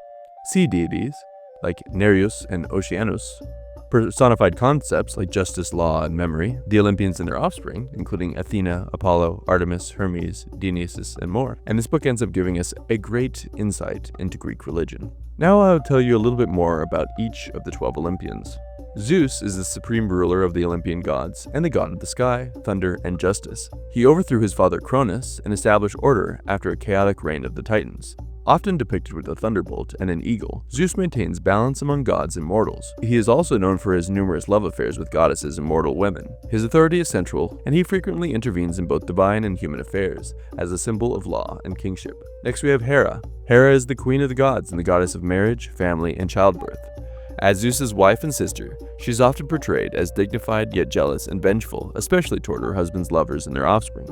Sea deities, like Nereus and Oceanus, personified concepts like justice, law, and memory, the Olympians and their offspring, including Athena, Apollo, Artemis, Hermes, Dionysus, and more. And this book ends up giving us a great insight into Greek religion. Now I'll tell you a little bit more about each of the 12 Olympians. Zeus is the supreme ruler of the Olympian gods and the god of the sky, thunder, and justice. He overthrew his father Cronus and established order after a chaotic reign of the Titans. Often depicted with a thunderbolt and an eagle, Zeus maintains balance among gods and mortals. He is also known for his numerous love affairs with goddesses and mortal women. His authority is central, and he frequently intervenes in both divine and human affairs as a symbol of law and kingship. Next we have Hera. Hera is the queen of the gods and the goddess of marriage, family, and childbirth. As Zeus's wife and sister, she is often portrayed as dignified yet jealous and vengeful, especially toward her husband's lovers and their offspring.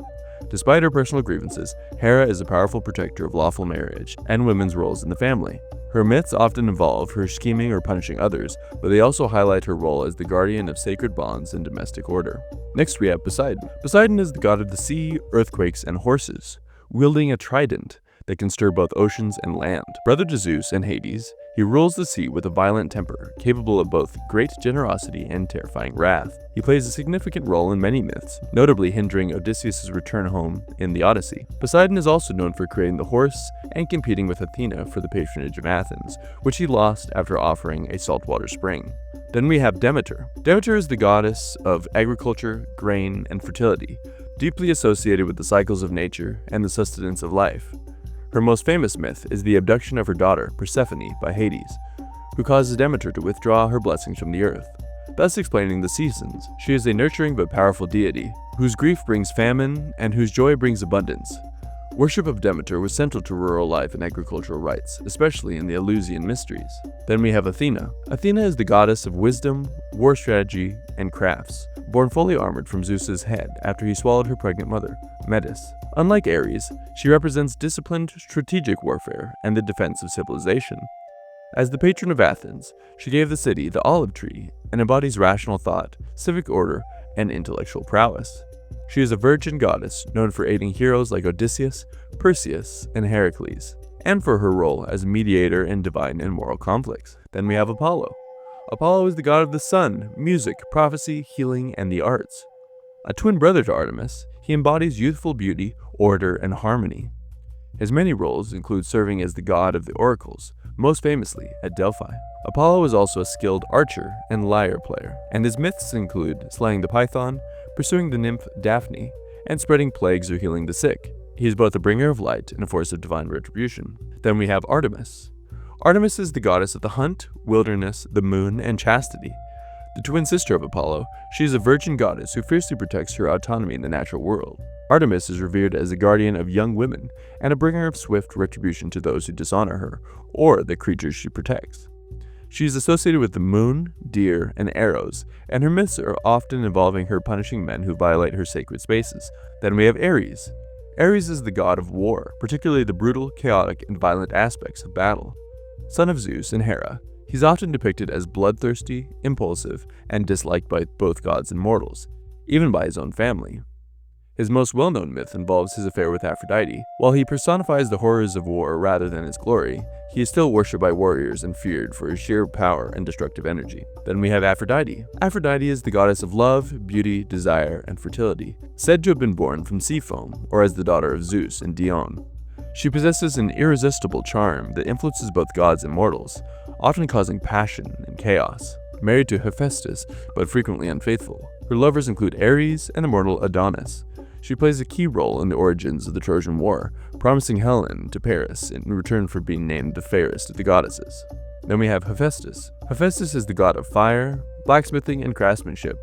Despite her personal grievances, Hera is a powerful protector of lawful marriage and women's roles in the family. Her myths often involve her scheming or punishing others, but they also highlight her role as the guardian of sacred bonds and domestic order. Next we have Poseidon. Poseidon is the god of the sea, earthquakes, and horses, wielding a trident that can stir both oceans and land. Brother to Zeus and Hades, he rules the sea with a violent temper, capable of both great generosity and terrifying wrath. He plays a significant role in many myths, notably hindering Odysseus' return home in the Odyssey. Poseidon is also known for creating the horse and competing with Athena for the patronage of Athens, which he lost after offering a saltwater spring. Then we have Demeter. Demeter is the goddess of agriculture, grain, and fertility, deeply associated with the cycles of nature and the sustenance of life. Her most famous myth is the abduction of her daughter, Persephone, by Hades, who causes Demeter to withdraw her blessings from the earth, thus explaining the seasons. She is a nurturing but powerful deity, whose grief brings famine and whose joy brings abundance. Worship of Demeter was central to rural life and agricultural rites, especially in the Eleusinian mysteries. Then we have Athena. Athena is the goddess of wisdom, war strategy, and crafts, born fully armored from Zeus's head after he swallowed her pregnant mother, Metis. Unlike Ares, she represents disciplined, strategic warfare and the defense of civilization. As the patron of Athens, she gave the city the olive tree and embodies rational thought, civic order, and intellectual prowess. She is a virgin goddess known for aiding heroes like Odysseus, Perseus, and Heracles, and for her role as mediator in divine and moral conflicts. Then we have Apollo. Apollo is the god of the sun, music, prophecy, healing, and the arts. A twin brother to Artemis, he embodies youthful beauty, order, and harmony. His many roles include serving as the god of the oracles, most famously at Delphi. Apollo is also a skilled archer and lyre player, and his myths include slaying the python, pursuing the nymph Daphne, and spreading plagues or healing the sick. He is both a bringer of light and a force of divine retribution. Then we have Artemis. Artemis is the goddess of the hunt, wilderness, the moon, and chastity. The twin sister of Apollo, she is a virgin goddess who fiercely protects her autonomy in the natural world. Artemis is revered as a guardian of young women and a bringer of swift retribution to those who dishonor her or the creatures she protects. She is associated with the moon, deer, and arrows, and her myths are often involving her punishing men who violate her sacred spaces. Then we have Ares. Ares is the god of war, particularly the brutal, chaotic, and violent aspects of battle. Son of Zeus and Hera, he's often depicted as bloodthirsty, impulsive, and disliked by both gods and mortals, even by his own family. His most well-known myth involves his affair with Aphrodite. While he personifies the horrors of war rather than its glory, he is still worshipped by warriors and feared for his sheer power and destructive energy. Then we have Aphrodite. Aphrodite is the goddess of love, beauty, desire, and fertility, said to have been born from sea foam, or as the daughter of Zeus and Dione. She possesses an irresistible charm that influences both gods and mortals, often causing passion and chaos. Married to Hephaestus, but frequently unfaithful, her lovers include Ares and immortal Adonis. She plays a key role in the origins of the Trojan War, promising Helen to Paris in return for being named the fairest of the goddesses. Then we have Hephaestus. Hephaestus is the god of fire, blacksmithing, and craftsmanship.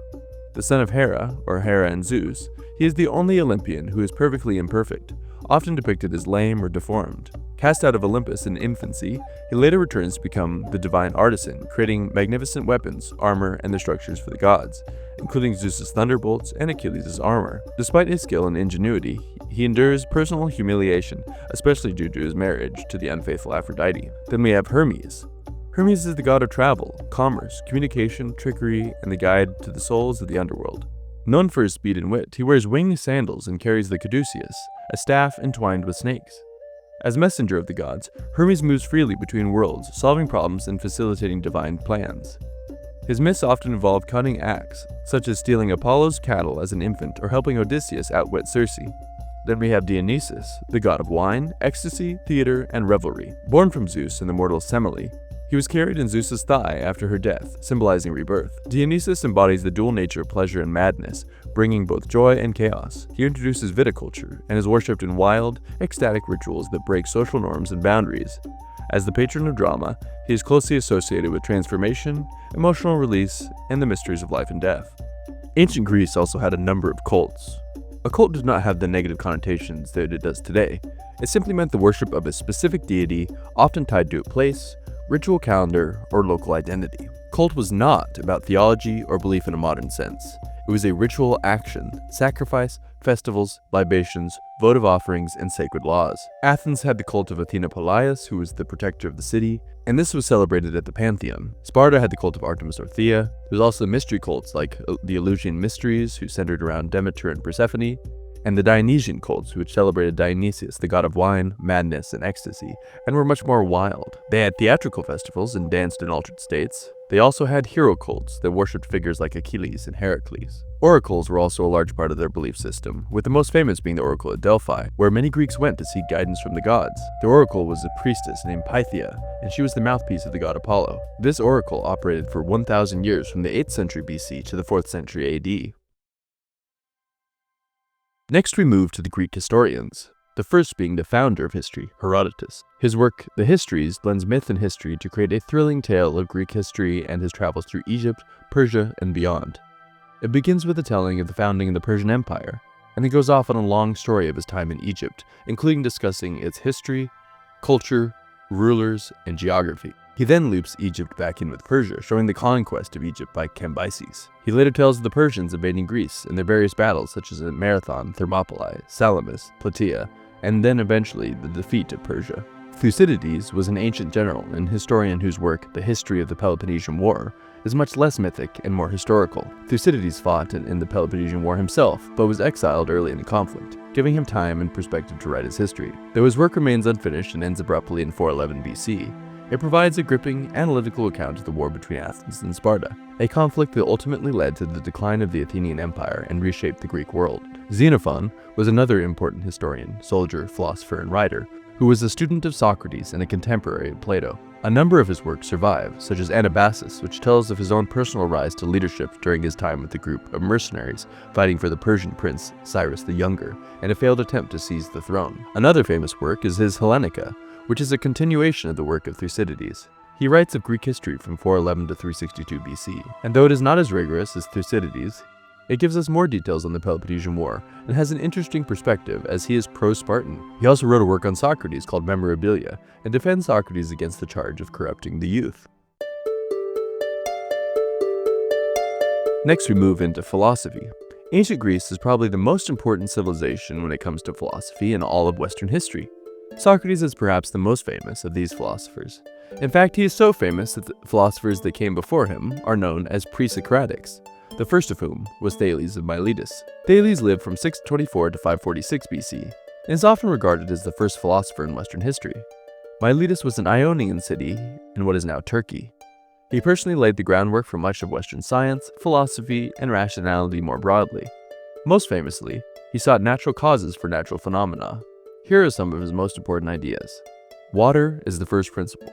The son of Hera, or Hera and Zeus, he is the only Olympian who is perfectly imperfect, often depicted as lame or deformed. Cast out of Olympus in infancy, he later returns to become the divine artisan, creating magnificent weapons, armor, and the structures for the gods, including Zeus's thunderbolts and Achilles' armor. Despite his skill and ingenuity, he endures personal humiliation, especially due to his marriage to the unfaithful Aphrodite. Then we have Hermes. Hermes is the god of travel, commerce, communication, trickery, and the guide to the souls of the underworld. Known for his speed and wit, he wears winged sandals and carries the caduceus, a staff entwined with snakes. As messenger of the gods, Hermes moves freely between worlds, solving problems and facilitating divine plans. His myths often involve cunning acts, such as stealing Apollo's cattle as an infant or helping Odysseus outwit Circe. Then we have Dionysus, the god of wine, ecstasy, theater, and revelry. Born from Zeus and the mortal Semele, he was carried in Zeus's thigh after her death, symbolizing rebirth. Dionysus embodies the dual nature of pleasure and madness, bringing both joy and chaos. He introduces viticulture and is worshipped in wild, ecstatic rituals that break social norms and boundaries. As the patron of drama, he is closely associated with transformation, emotional release, and the mysteries of life and death. Ancient Greece also had a number of cults. A cult did not have the negative connotations that it does today. It simply meant the worship of a specific deity, often tied to a place, ritual calendar, or local identity. Cult was not about theology or belief in a modern sense. It was a ritual action, sacrifice, festivals, libations, votive offerings, and sacred laws. Athens had the cult of Athena Polias, who was the protector of the city, and this was celebrated at the Pantheon. Sparta had the cult of Artemis Orthia. There was also mystery cults like the Eleusinian Mysteries, who centered around Demeter and Persephone, and the Dionysian cults, which celebrated Dionysius, the god of wine, madness, and ecstasy, and were much more wild. They had theatrical festivals and danced in altered states. They also had hero cults that worshipped figures like Achilles and Heracles. Oracles were also a large part of their belief system, with the most famous being the Oracle at Delphi, where many Greeks went to seek guidance from the gods. The oracle was a priestess named Pythia, and she was the mouthpiece of the god Apollo. This oracle operated for 1,000 years from the 8th century BC to the 4th century AD. Next we move to the Greek historians, the first being the founder of history, Herodotus. His work, The Histories, blends myth and history to create a thrilling tale of Greek history and his travels through Egypt, Persia, and beyond. It begins with the telling of the founding of the Persian Empire, and he goes off on a long story of his time in Egypt, including discussing its history, culture, rulers, and geography. He then loops Egypt back in with Persia, showing the conquest of Egypt by Cambyses. He later tells of the Persians invading Greece and their various battles such as at Marathon, Thermopylae, Salamis, Plataea, and then eventually the defeat of Persia. Thucydides was an ancient general and historian whose work, The History of the Peloponnesian War, is much less mythic and more historical. Thucydides fought in the Peloponnesian War himself, but was exiled early in the conflict, giving him time and perspective to write his history. Though his work remains unfinished and ends abruptly in 411 BC, it provides a gripping, analytical account of the war between Athens and Sparta, a conflict that ultimately led to the decline of the Athenian Empire and reshaped the Greek world. Xenophon was another important historian, soldier, philosopher, and writer, who was a student of Socrates and a contemporary of Plato. A number of his works survive, such as Anabasis, which tells of his own personal rise to leadership during his time with a group of mercenaries fighting for the Persian prince Cyrus the Younger, and a failed attempt to seize the throne. Another famous work is his Hellenica, which is a continuation of the work of Thucydides. He writes of Greek history from 411 to 362 BC, and though it is not as rigorous as Thucydides, it gives us more details on the Peloponnesian War and has an interesting perspective as he is pro-Spartan. He also wrote a work on Socrates called Memorabilia and defends Socrates against the charge of corrupting the youth. Next we move into philosophy. Ancient Greece is probably the most important civilization when it comes to philosophy in all of Western history. Socrates is perhaps the most famous of these philosophers. In fact, he is so famous that the philosophers that came before him are known as pre-Socratics, the first of whom was Thales of Miletus. Thales lived from 624 to 546 BC, and is often regarded as the first philosopher in Western history. Miletus was an Ionian city in what is now Turkey. He personally laid the groundwork for much of Western science, philosophy, and rationality more broadly. Most famously, he sought natural causes for natural phenomena. Here are some of his most important ideas. Water is the first principle.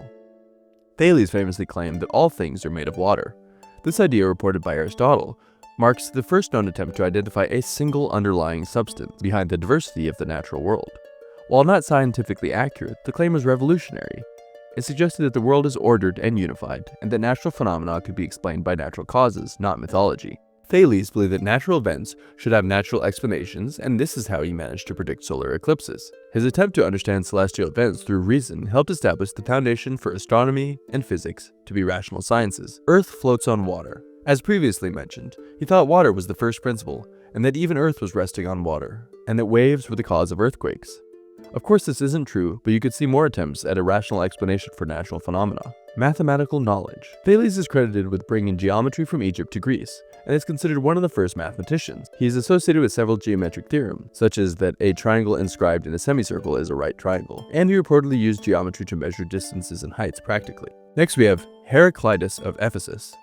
Thales famously claimed that all things are made of water. This idea, reported by Aristotle, marks the first known attempt to identify a single underlying substance behind the diversity of the natural world. While not scientifically accurate, the claim was revolutionary. It suggested that the world is ordered and unified, and that natural phenomena could be explained by natural causes, not mythology. Thales believed that natural events should have natural explanations, and this is how he managed to predict solar eclipses. His attempt to understand celestial events through reason helped establish the foundation for astronomy and physics to be rational sciences. Earth floats on water. As previously mentioned, he thought water was the first principle, and that even Earth was resting on water, and that waves were the cause of earthquakes. Of course, this isn't true, but you could see more attempts at a rational explanation for natural phenomena. Mathematical knowledge. Thales is credited with bringing geometry from Egypt to Greece, and is considered one of the first mathematicians. He is associated with several geometric theorems, such as that a triangle inscribed in a semicircle is a right triangle, and he reportedly used geometry to measure distances and heights practically. Next we have Heraclitus of Ephesus,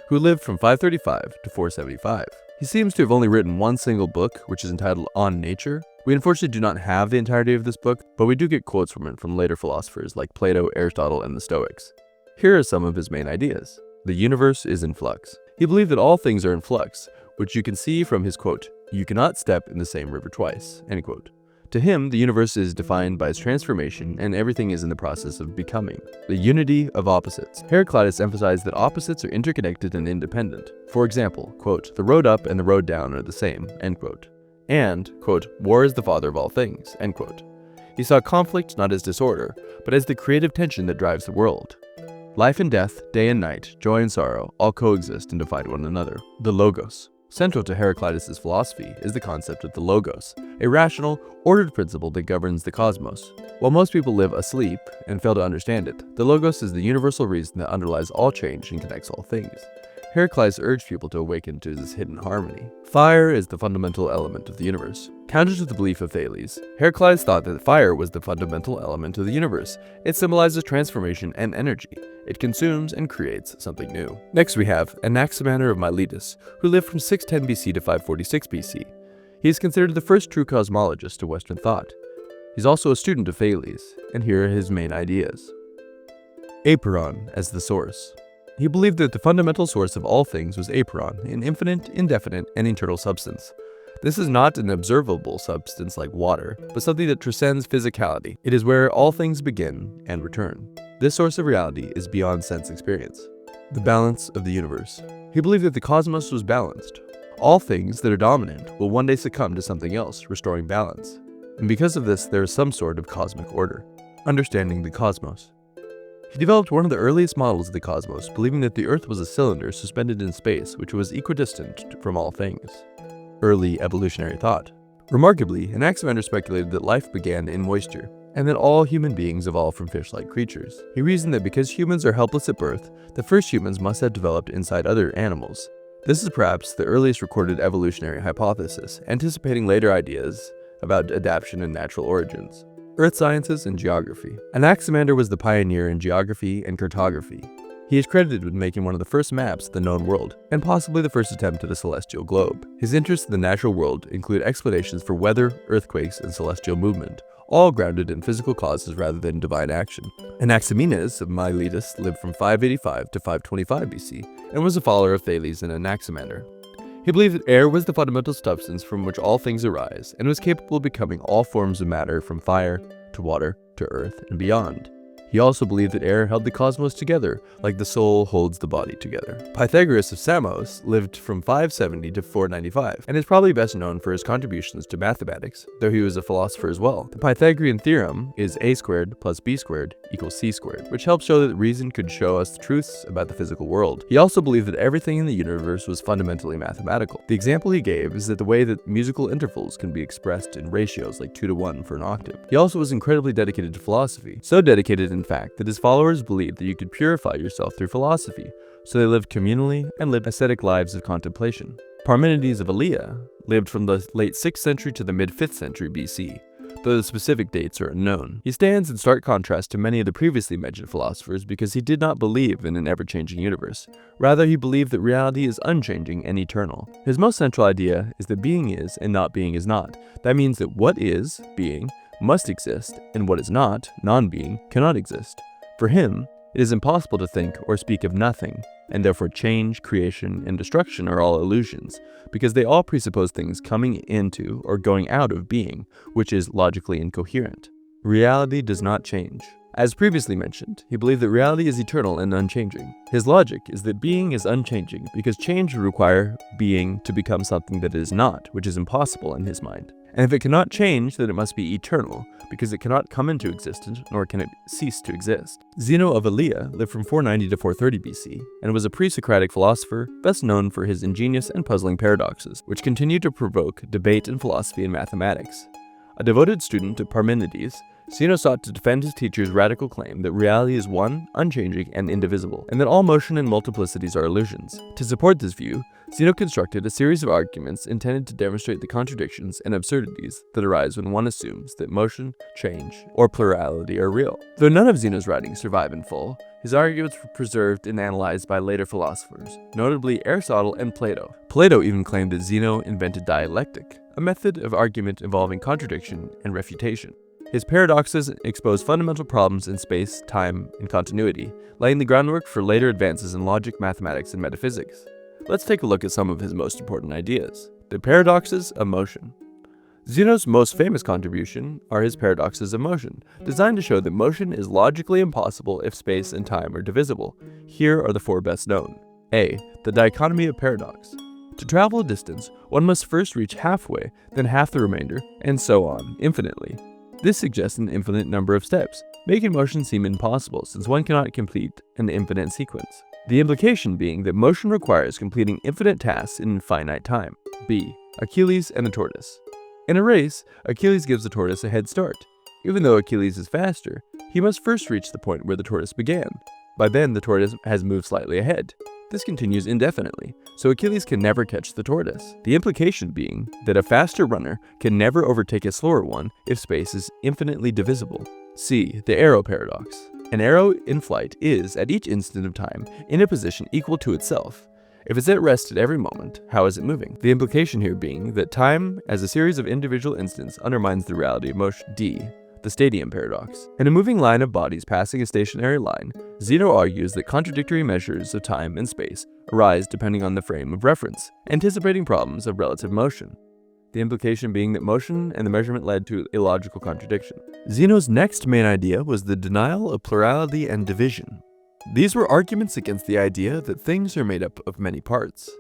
who lived from 535 to 475. He seems to have only written one single book, which is entitled On Nature. We unfortunately do not have the entirety of this book, but we do get quotes from it from later philosophers like Plato, Aristotle, and the Stoics. Here are some of his main ideas. The universe is in flux. He believed that all things are in flux, which you can see from his quote, "You cannot step in the same river twice," end quote. To him, the universe is defined by its transformation, and everything is in the process of becoming. The unity of opposites. Heraclitus emphasized that opposites are interconnected and independent. For example, quote, "The road up and the road down are the same," end quote. And, quote, "War is the father of all things," end quote. He saw conflict not as disorder, but as the creative tension that drives the world. Life and death, day and night, joy and sorrow, all coexist and define one another. The Logos. Central to Heraclitus' philosophy is the concept of the Logos, a rational, ordered principle that governs the cosmos. While most people live asleep and fail to understand it, the Logos is the universal reason that underlies all change and connects all things. Heraclitus urged people to awaken to this hidden harmony. Fire is the fundamental element of the universe. Counter to the belief of Thales, Heraclitus thought that fire was the fundamental element of the universe. It symbolizes transformation and energy. It consumes and creates something new. Next we have Anaximander of Miletus, who lived from 610 BC to 546 BC. He is considered the first true cosmologist of Western thought. He's also a student of Thales, and here are his main ideas. Aperon as the source. He believed that the fundamental source of all things was Aperon, an infinite, indefinite, and eternal substance. This is not an observable substance like water, but something that transcends physicality. It is where all things begin and return. This source of reality is beyond sense experience. The balance of the universe. He believed that the cosmos was balanced. All things that are dominant will one day succumb to something else, restoring balance. And because of this, there is some sort of cosmic order. Understanding the cosmos. He developed one of the earliest models of the cosmos, believing that the Earth was a cylinder suspended in space which was equidistant from all things. Early evolutionary thought. Remarkably, Anaximander speculated that life began in moisture, and that all human beings evolved from fish-like creatures. He reasoned that because humans are helpless at birth, the first humans must have developed inside other animals. This is perhaps the earliest recorded evolutionary hypothesis, anticipating later ideas about adaptation and natural origins. Earth sciences and geography. Anaximander was the pioneer in geography and cartography. He is credited with making one of the first maps of the known world, and possibly the first attempt at a celestial globe. His interests in the natural world include explanations for weather, earthquakes, and celestial movement, all grounded in physical causes rather than divine action. Anaximenes of Miletus lived from 585 to 525 BC, and was a follower of Thales and Anaximander. He believed that air was the fundamental substance from which all things arise, and was capable of becoming all forms of matter from fire to water to earth and beyond. He also believed that air held the cosmos together, like the soul holds the body together. Pythagoras of Samos lived from 570 to 495, and is probably best known for his contributions to mathematics, though he was a philosopher as well. The Pythagorean theorem is a squared plus b squared equals c squared, which helps show that reason could show us the truths about the physical world. He also believed that everything in the universe was fundamentally mathematical. The example he gave is that the way that musical intervals can be expressed in ratios like 2 to 1 for an octave. He also was incredibly dedicated to philosophy, so dedicated in fact that his followers believed that you could purify yourself through philosophy, so they lived communally and lived ascetic lives of contemplation. Parmenides of Elea lived from the late 6th century to the mid-5th century BC, though the specific dates are unknown. He stands in stark contrast to many of the previously mentioned philosophers because he did not believe in an ever-changing universe. Rather, he believed that reality is unchanging and eternal. His most central idea is that being is and not being is not. That means that what is, being, must exist, and what is not, non-being, cannot exist. For him, it is impossible to think or speak of nothing, and therefore change, creation, and destruction are all illusions, because they all presuppose things coming into or going out of being, which is logically incoherent. Reality does not change. As previously mentioned, he believed that reality is eternal and unchanging. His logic is that being is unchanging because change would require being to become something that it is not, which is impossible in his mind. And if it cannot change, then it must be eternal, because it cannot come into existence, nor can it cease to exist. Zeno of Elea lived from 490 to 430 BC, and was a pre-Socratic philosopher, best known for his ingenious and puzzling paradoxes, which continue to provoke debate in philosophy and mathematics. A devoted student of Parmenides, Zeno sought to defend his teacher's radical claim that reality is one, unchanging, and indivisible, and that all motion and multiplicities are illusions. To support this view, Zeno constructed a series of arguments intended to demonstrate the contradictions and absurdities that arise when one assumes that motion, change, or plurality are real. Though none of Zeno's writings survive in full, his arguments were preserved and analyzed by later philosophers, notably Aristotle and Plato. Plato even claimed that Zeno invented dialectic, a method of argument involving contradiction and refutation. His paradoxes expose fundamental problems in space, time, and continuity, laying the groundwork for later advances in logic, mathematics, and metaphysics. Let's take a look at some of his most important ideas. The paradoxes of motion. Zeno's most famous contribution are his paradoxes of motion, designed to show that motion is logically impossible if space and time are divisible. Here are the 4 best known. A. The dichotomy of paradox. To travel a distance, one must first reach halfway, then half the remainder, and so on, infinitely. This suggests an infinite number of steps, making motion seem impossible since one cannot complete an infinite sequence. The implication being that motion requires completing infinite tasks in finite time. B. Achilles and the tortoise. In a race, Achilles gives the tortoise a head start. Even though Achilles is faster, he must first reach the point where the tortoise began. By then, the tortoise has moved slightly ahead. This continues indefinitely, so Achilles can never catch the tortoise. The implication being that a faster runner can never overtake a slower one if space is infinitely divisible. C. The arrow paradox. An arrow in flight is, at each instant of time, in a position equal to itself. If it's at rest at every moment, how is it moving? The implication here being that time, as a series of individual instants, undermines the reality of motion. D. The stadium paradox. In a moving line of bodies passing a stationary line, Zeno argues that contradictory measures of time and space arise depending on the frame of reference, anticipating problems of relative motion. The implication being that motion and the measurement led to illogical contradiction. Zeno's next main idea was the denial of plurality and division. These were arguments against the idea that things are made up of many parts.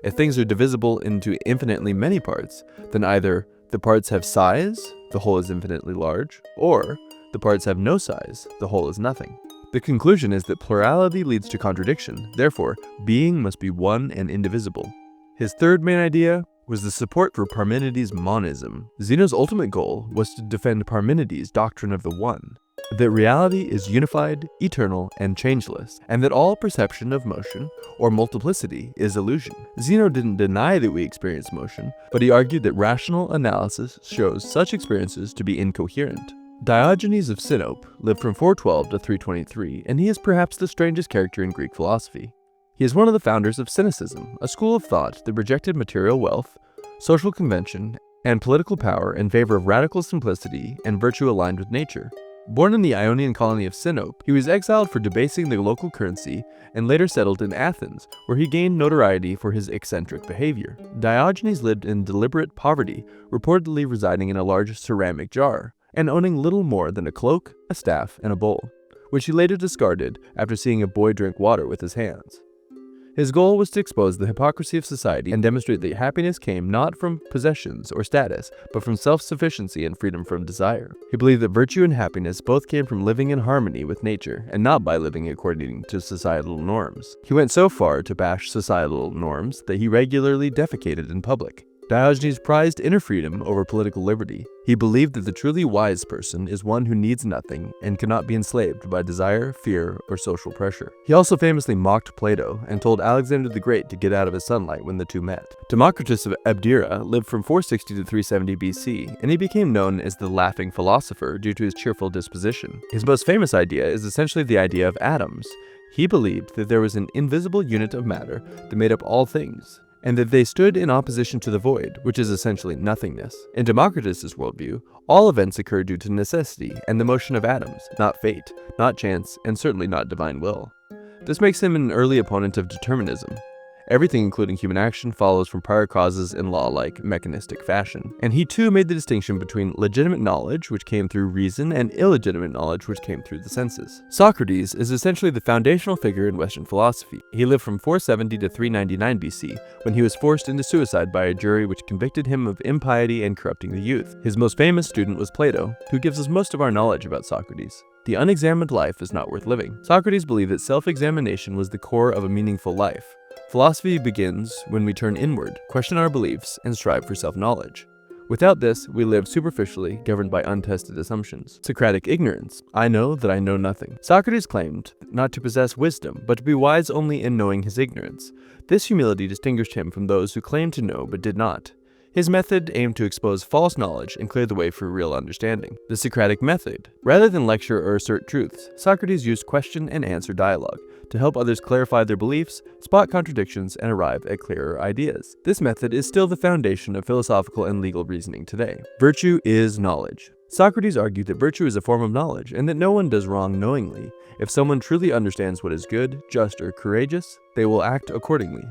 If things are divisible into infinitely many parts, then either the parts have size, the whole is infinitely large, or the parts have no size, the whole is nothing. The conclusion is that plurality leads to contradiction, therefore, being must be one and indivisible. His third main idea was the support for Parmenides' monism. Zeno's ultimate goal was to defend Parmenides' doctrine of the One, that reality is unified, eternal, and changeless, and that all perception of motion or multiplicity is illusion. Zeno didn't deny that we experience motion, but he argued that rational analysis shows such experiences to be incoherent. Diogenes of Sinope lived from 412 to 323, and he is perhaps the strangest character in Greek philosophy. He is one of the founders of Cynicism, a school of thought that rejected material wealth, social convention, and political power in favor of radical simplicity and virtue aligned with nature. Born in the Ionian colony of Sinope, he was exiled for debasing the local currency and later settled in Athens, where he gained notoriety for his eccentric behavior. Diogenes lived in deliberate poverty, reportedly residing in a large ceramic jar, and owning little more than a cloak, a staff, and a bowl, which he later discarded after seeing a boy drink water with his hands. His goal was to expose the hypocrisy of society and demonstrate that happiness came not from possessions or status, but from self-sufficiency and freedom from desire. He believed that virtue and happiness both came from living in harmony with nature, and not by living according to societal norms. He went so far to bash societal norms that he regularly defecated in public. Diogenes prized inner freedom over political liberty. He believed that the truly wise person is one who needs nothing and cannot be enslaved by desire, fear, or social pressure. He also famously mocked Plato and told Alexander the Great to get out of his sunlight when the two met. Democritus of Abdera lived from 460 to 370 BC, and he became known as the laughing philosopher due to his cheerful disposition. His most famous idea is essentially the idea of atoms. He believed that there was an invisible unit of matter that made up all things, and that they stood in opposition to the void, which is essentially nothingness. In Democritus' worldview, all events occur due to necessity and the motion of atoms, not fate, not chance, and certainly not divine will. This makes him an early opponent of determinism. Everything, including human action, follows from prior causes in law-like, mechanistic fashion. And he too made the distinction between legitimate knowledge, which came through reason, and illegitimate knowledge, which came through the senses. Socrates is essentially the foundational figure in Western philosophy. He lived from 470 to 399 BC, when he was forced into suicide by a jury which convicted him of impiety and corrupting the youth. His most famous student was Plato, who gives us most of our knowledge about Socrates. The unexamined life is not worth living. Socrates believed that self-examination was the core of a meaningful life. Philosophy begins when we turn inward, question our beliefs, and strive for self-knowledge. Without this, we live superficially, governed by untested assumptions. Socratic ignorance. I know that I know nothing. Socrates claimed not to possess wisdom, but to be wise only in knowing his ignorance. This humility distinguished him from those who claimed to know but did not. His method aimed to expose false knowledge and clear the way for real understanding. The Socratic method. Rather than lecture or assert truths, Socrates used question and answer dialogue to help others clarify their beliefs, spot contradictions, and arrive at clearer ideas. This method is still the foundation of philosophical and legal reasoning today. Virtue is knowledge. Socrates argued that virtue is a form of knowledge and that no one does wrong knowingly. If someone truly understands what is good, just, or courageous, they will act accordingly.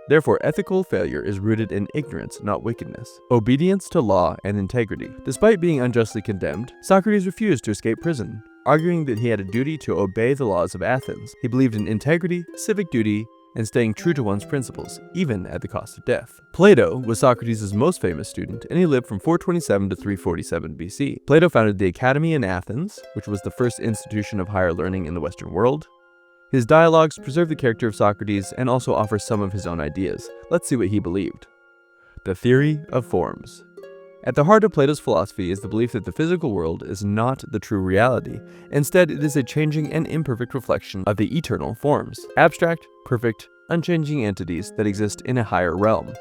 Therefore, ethical failure is rooted in ignorance, not wickedness. Obedience to law and integrity. Despite being unjustly condemned, Socrates refused to escape prison, arguing that he had a duty to obey the laws of Athens. He believed in integrity, civic duty, and staying true to one's principles, even at the cost of death. Plato was Socrates' most famous student, and he lived from 427 to 347 BC. Plato founded the Academy in Athens, which was the first institution of higher learning in the Western world. His dialogues preserve the character of Socrates and also offer some of his own ideas. Let's see what he believed. The theory of forms. At the heart of Plato's philosophy is the belief that the physical world is not the true reality. Instead, it is a changing and imperfect reflection of the eternal forms, abstract, perfect, unchanging entities that exist in a higher realm.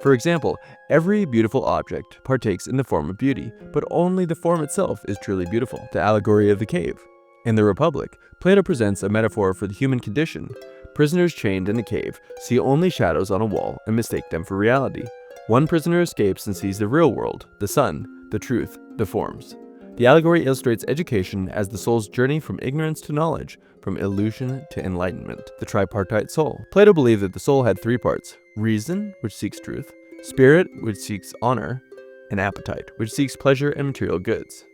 For example, every beautiful object partakes in the form of beauty, but only the form itself is truly beautiful. The allegory of the cave. In the Republic, Plato presents a metaphor for the human condition. Prisoners chained in a cave see only shadows on a wall and mistake them for reality. One prisoner escapes and sees the real world, the sun, the truth, the forms. The allegory illustrates education as the soul's journey from ignorance to knowledge, from illusion to enlightenment, the tripartite soul. Plato believed that the soul had three parts: reason, which seeks truth; spirit, which seeks honor; and appetite, which seeks pleasure and material goods.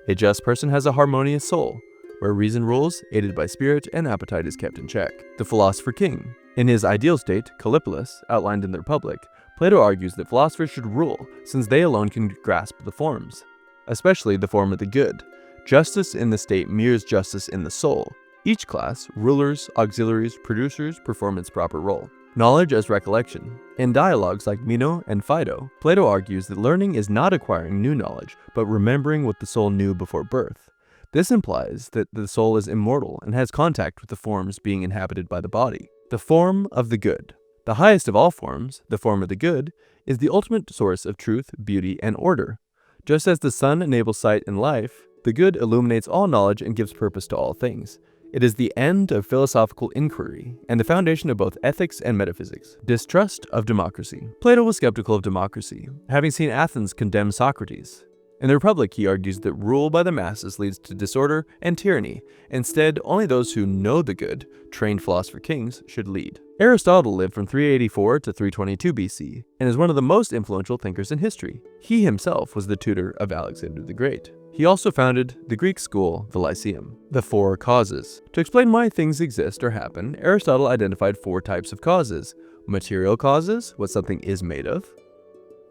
A just person has a harmonious soul, where reason rules, aided by spirit, and appetite is kept in check. The philosopher king. In his ideal state, Callipolis, outlined in the Republic, Plato argues that philosophers should rule, since they alone can grasp the forms, especially the form of the good. Justice in the state mirrors justice in the soul. Each class, rulers, auxiliaries, producers, perform its proper role. Knowledge as recollection. In dialogues like Meno and Phaedo, Plato argues that learning is not acquiring new knowledge, but remembering what the soul knew before birth. This implies that the soul is immortal and has contact with the forms being inhabited by the body. The form of the good. The highest of all forms, the form of the good, is the ultimate source of truth, beauty, and order. Just as the sun enables sight and life, the good illuminates all knowledge and gives purpose to all things. It is the end of philosophical inquiry and the foundation of both ethics and metaphysics. Distrust of democracy. Plato was skeptical of democracy, having seen Athens condemn Socrates. In the Republic, he argues that rule by the masses leads to disorder and tyranny. Instead, only those who know the good, trained philosopher kings, should lead. Aristotle lived from 384 to 322 BC and is one of the most influential thinkers in history. He himself was the tutor of Alexander the Great. He also founded the Greek school, the Lyceum. The four causes. To explain why things exist or happen, Aristotle identified four types of causes. Material causes, what something is made of.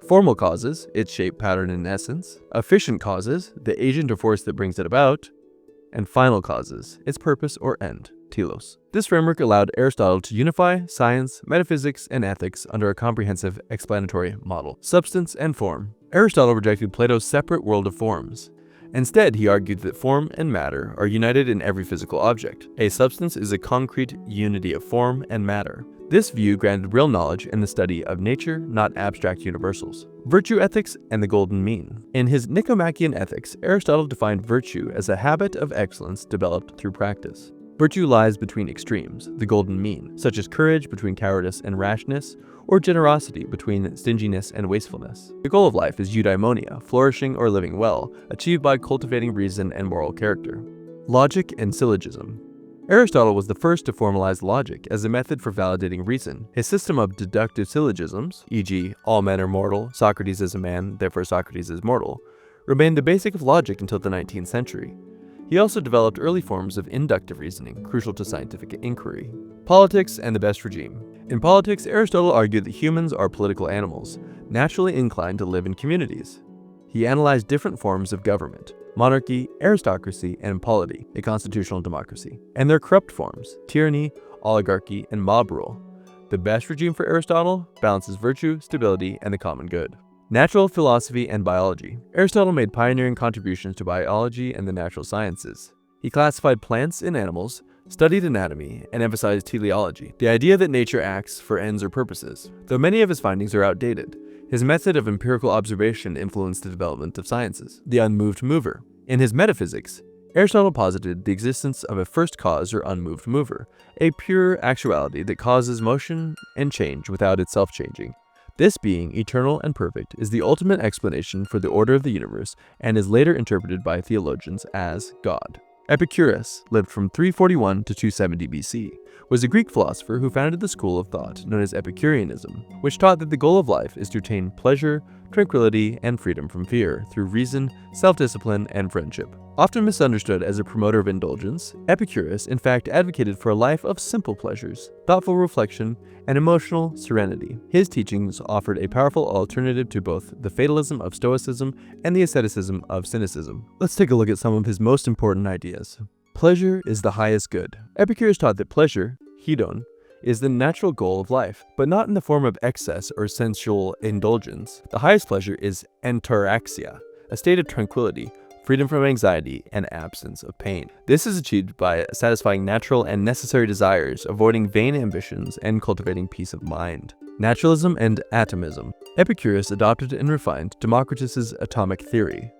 Formal causes, its shape, pattern, and essence. Efficient causes, the agent or force that brings it about. And final causes, its purpose or end, telos. This framework allowed Aristotle to unify science, metaphysics, and ethics under a comprehensive explanatory model. Substance and form. Aristotle rejected Plato's separate world of forms. Instead, he argued that form and matter are united in every physical object. A substance is a concrete unity of form and matter. This view granted real knowledge in the study of nature, not abstract universals. Virtue ethics and the golden mean. In his Nicomachean Ethics, Aristotle defined virtue as a habit of excellence developed through practice. Virtue lies between extremes, the golden mean, such as courage between cowardice and rashness, or generosity between stinginess and wastefulness. The goal of life is eudaimonia, flourishing or living well, achieved by cultivating reason and moral character. Logic and syllogism. Aristotle was the first to formalize logic as a method for validating reason. His system of deductive syllogisms, e.g., all men are mortal, Socrates is a man, therefore Socrates is mortal, remained the basic of logic until the 19th century. He also developed early forms of inductive reasoning, crucial to scientific inquiry. Politics and the best regime. In politics, Aristotle argued that humans are political animals, naturally inclined to live in communities. He analyzed different forms of government, monarchy, aristocracy, and polity, a constitutional democracy, and their corrupt forms, tyranny, oligarchy, and mob rule. The best regime for Aristotle balances virtue, stability, and the common good. Natural philosophy and biology. Aristotle made pioneering contributions to biology and the natural sciences. He classified plants and animals, studied anatomy, and emphasized teleology, the idea that nature acts for ends or purposes. Though many of his findings are outdated, his method of empirical observation influenced the development of sciences. The unmoved mover. In his Metaphysics, Aristotle posited the existence of a first cause or unmoved mover, a pure actuality that causes motion and change without itself changing. This being, eternal and perfect, is the ultimate explanation for the order of the universe and is later interpreted by theologians as God. Epicurus lived from 341 to 270 BC, was a Greek philosopher who founded the school of thought known as Epicureanism, which taught that the goal of life is to attain pleasure, tranquility, and freedom from fear through reason, self-discipline, and friendship. Often misunderstood as a promoter of indulgence, Epicurus in fact advocated for a life of simple pleasures, thoughtful reflection, and emotional serenity. His teachings offered a powerful alternative to both the fatalism of Stoicism and the asceticism of cynicism. Let's take a look at some of his most important ideas. Pleasure is the highest good. Epicurus taught that pleasure, hedon, is the natural goal of life, but not in the form of excess or sensual indulgence. The highest pleasure is entaraxia, a state of tranquility, freedom from anxiety, and absence of pain. This is achieved by satisfying natural and necessary desires, avoiding vain ambitions, and cultivating peace of mind. Naturalism and atomism. Epicurus adopted and refined Democritus's atomic theory.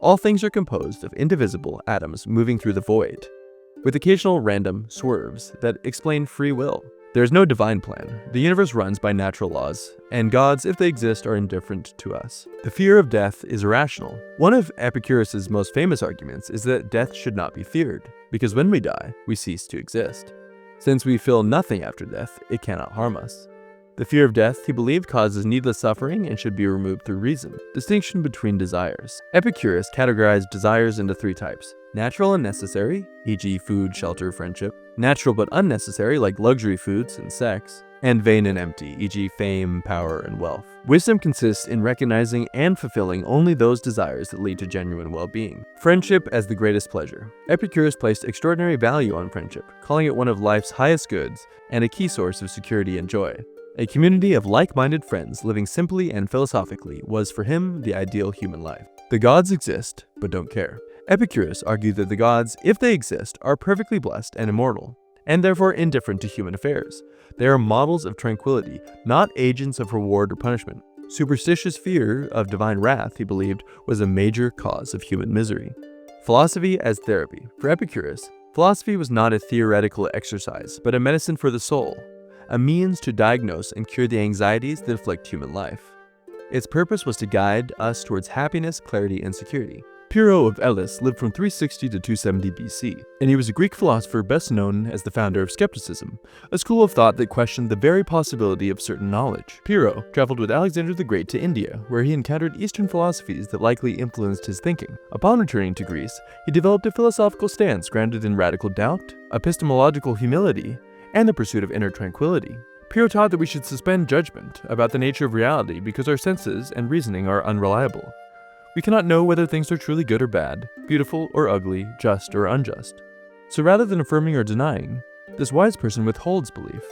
All things are composed of indivisible atoms moving through the void, with occasional random swerves that explain free will. There is no divine plan. The universe runs by natural laws, and gods, if they exist, are indifferent to us. The fear of death is irrational. One of Epicurus's most famous arguments is that death should not be feared, because when we die, we cease to exist. Since we feel nothing after death, it cannot harm us. The fear of death, he believed, causes needless suffering and should be removed through reason. Distinction between desires. Epicurus categorized desires into three types: natural and necessary, e.g. food, shelter, friendship; natural but unnecessary, like luxury foods and sex; and vain and empty, e.g. fame, power, and wealth. Wisdom consists in recognizing and fulfilling only those desires that lead to genuine well-being. Friendship as the greatest pleasure. Epicurus placed extraordinary value on friendship, calling it one of life's highest goods and a key source of security and joy. A community of like-minded friends living simply and philosophically was for him the ideal human life. The gods exist, but don't care. Epicurus argued that the gods, if they exist, are perfectly blessed and immortal, and therefore indifferent to human affairs. They are models of tranquility, not agents of reward or punishment. Superstitious fear of divine wrath, he believed, was a major cause of human misery. Philosophy as therapy. For Epicurus, philosophy was not a theoretical exercise, but a medicine for the soul, a means to diagnose and cure the anxieties that afflict human life. Its purpose was to guide us towards happiness, clarity, and security. Pyrrho of Elis lived from 360 to 270 BC, and he was a Greek philosopher best known as the founder of skepticism, a school of thought that questioned the very possibility of certain knowledge. Pyrrho traveled with Alexander the Great to India, where he encountered Eastern philosophies that likely influenced his thinking. Upon returning to Greece, he developed a philosophical stance grounded in radical doubt, epistemological humility, and the pursuit of inner tranquility. Pyrrho taught that we should suspend judgment about the nature of reality because our senses and reasoning are unreliable. We cannot know whether things are truly good or bad, beautiful or ugly, just or unjust. So rather than affirming or denying, this wise person withholds belief.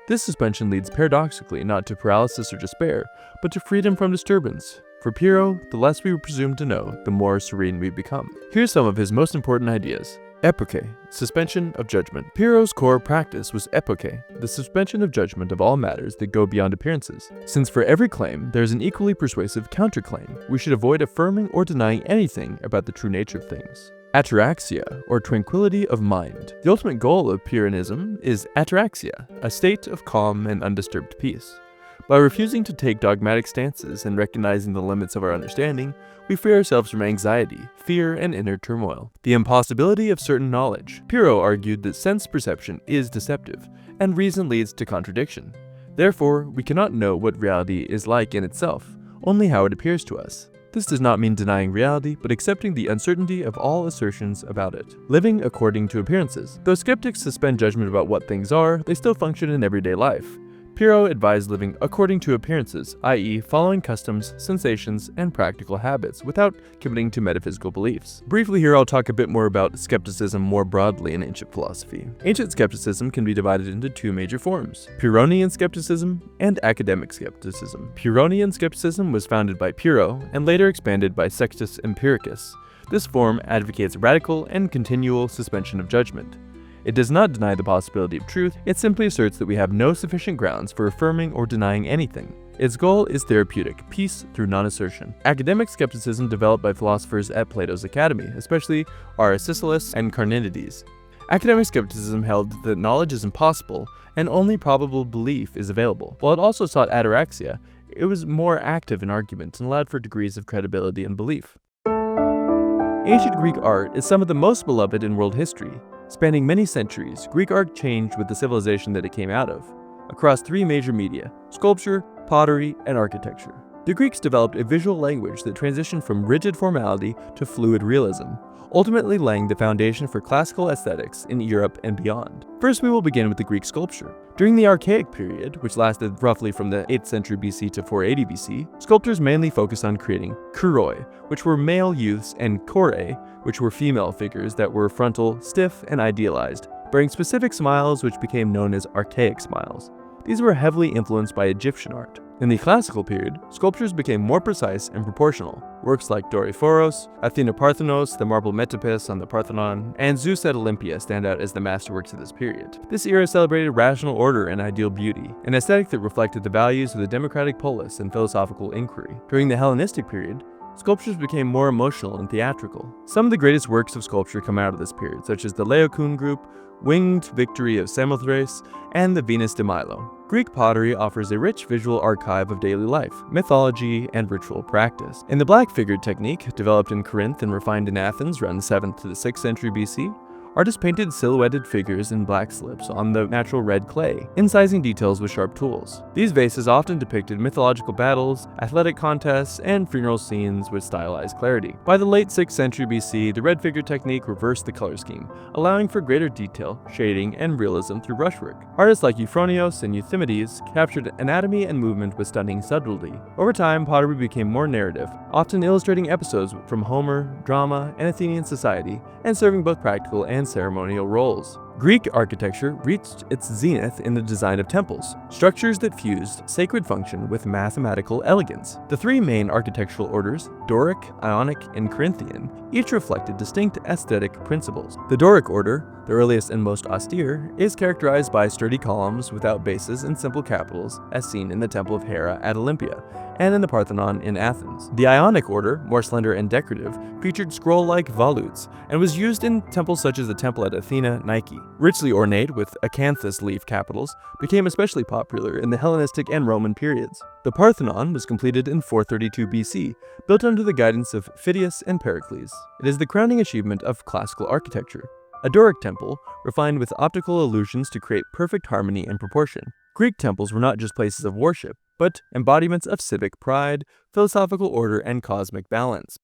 This suspension leads paradoxically not to paralysis or despair, but to freedom from disturbance. For Pyrrho, the less we presume to know, the more serene we become. Here's some of his most important ideas. Epoche, suspension of judgment. Pyrrho's core practice was epoche, the suspension of judgment of all matters that go beyond appearances. Since for every claim, there is an equally persuasive counterclaim, we should avoid affirming or denying anything about the true nature of things. Ataraxia, or tranquility of mind. The ultimate goal of Pyrrhonism is ataraxia, a state of calm and undisturbed peace. By refusing to take dogmatic stances and recognizing the limits of our understanding, we free ourselves from anxiety, fear, and inner turmoil. The impossibility of certain knowledge. Pyrrho argued that sense perception is deceptive, and reason leads to contradiction. Therefore, we cannot know what reality is like in itself, only how it appears to us. This does not mean denying reality, but accepting the uncertainty of all assertions about it. Living according to appearances. Though skeptics suspend judgment about what things are, they still function in everyday life. Pyrrho advised living according to appearances, i.e. following customs, sensations, and practical habits without committing to metaphysical beliefs. Briefly here I'll talk a bit more about skepticism more broadly in ancient philosophy. Ancient skepticism can be divided into two major forms: Pyrrhonian skepticism and academic skepticism. Pyrrhonian skepticism was founded by Pyrrho and later expanded by Sextus Empiricus. This form advocates radical and continual suspension of judgment. It does not deny the possibility of truth, it simply asserts that we have no sufficient grounds for affirming or denying anything. Its goal is therapeutic, peace through non-assertion. Academic skepticism developed by philosophers at Plato's Academy, especially Aristoteles and Carneades. Academic skepticism held that knowledge is impossible and only probable belief is available. While it also sought ataraxia, it was more active in argument and allowed for degrees of credibility and belief. Ancient Greek art is some of the most beloved in world history. Spanning many centuries, Greek art changed with the civilization that it came out of, across three major media: sculpture, pottery, and architecture. The Greeks developed a visual language that transitioned from rigid formality to fluid realism, ultimately laying the foundation for classical aesthetics in Europe and beyond. First, we will begin with the Greek sculpture. During the Archaic period, which lasted roughly from the 8th century BC to 480 BC, sculptors mainly focused on creating kuroi, which were male youths, and chorei, which were female figures that were frontal, stiff, and idealized, bearing specific smiles which became known as archaic smiles. These were heavily influenced by Egyptian art. In the Classical period, sculptures became more precise and proportional. Works like Doryphoros, Athena Parthenos, the marble Metopes on the Parthenon, and Zeus at Olympia stand out as the masterworks of this period. This era celebrated rational order and ideal beauty, an aesthetic that reflected the values of the democratic polis and philosophical inquiry. During the Hellenistic period, sculptures became more emotional and theatrical. Some of the greatest works of sculpture come out of this period, such as the Laocoon group, Winged Victory of Samothrace, and the Venus de Milo. Greek pottery offers a rich visual archive of daily life, mythology, and ritual practice. In the black figured technique, developed in Corinth and refined in Athens around the 7th to the 6th century BC, Artists painted silhouetted figures in black slips on the natural red clay, incising details with sharp tools. These vases often depicted mythological battles, athletic contests, and funeral scenes with stylized clarity. By the late 6th century BC, the red figure technique reversed the color scheme, allowing for greater detail, shading, and realism through brushwork. Artists like Euphronios and Euthymides captured anatomy and movement with stunning subtlety. Over time, pottery became more narrative, often illustrating episodes from Homer, drama, and Athenian society, and serving both practical and ceremonial roles. Greek architecture reached its zenith in the design of temples, structures that fused sacred function with mathematical elegance. The three main architectural orders, Doric, Ionic, and Corinthian, each reflected distinct aesthetic principles. The Doric order, the earliest and most austere, is characterized by sturdy columns without bases and simple capitals, as seen in the Temple of Hera at Olympia, and in the Parthenon in Athens. The Ionic order, more slender and decorative, featured scroll-like volutes, and was used in temples such as the temple at Athena, Nike. Richly ornate with acanthus leaf capitals, became especially popular in the Hellenistic and Roman periods. The Parthenon was completed in 432 BC, built under the guidance of Phidias and Pericles. It is the crowning achievement of classical architecture. A Doric temple, refined with optical illusions to create perfect harmony and proportion. Greek temples were not just places of worship, but embodiments of civic pride, philosophical order, and cosmic balance.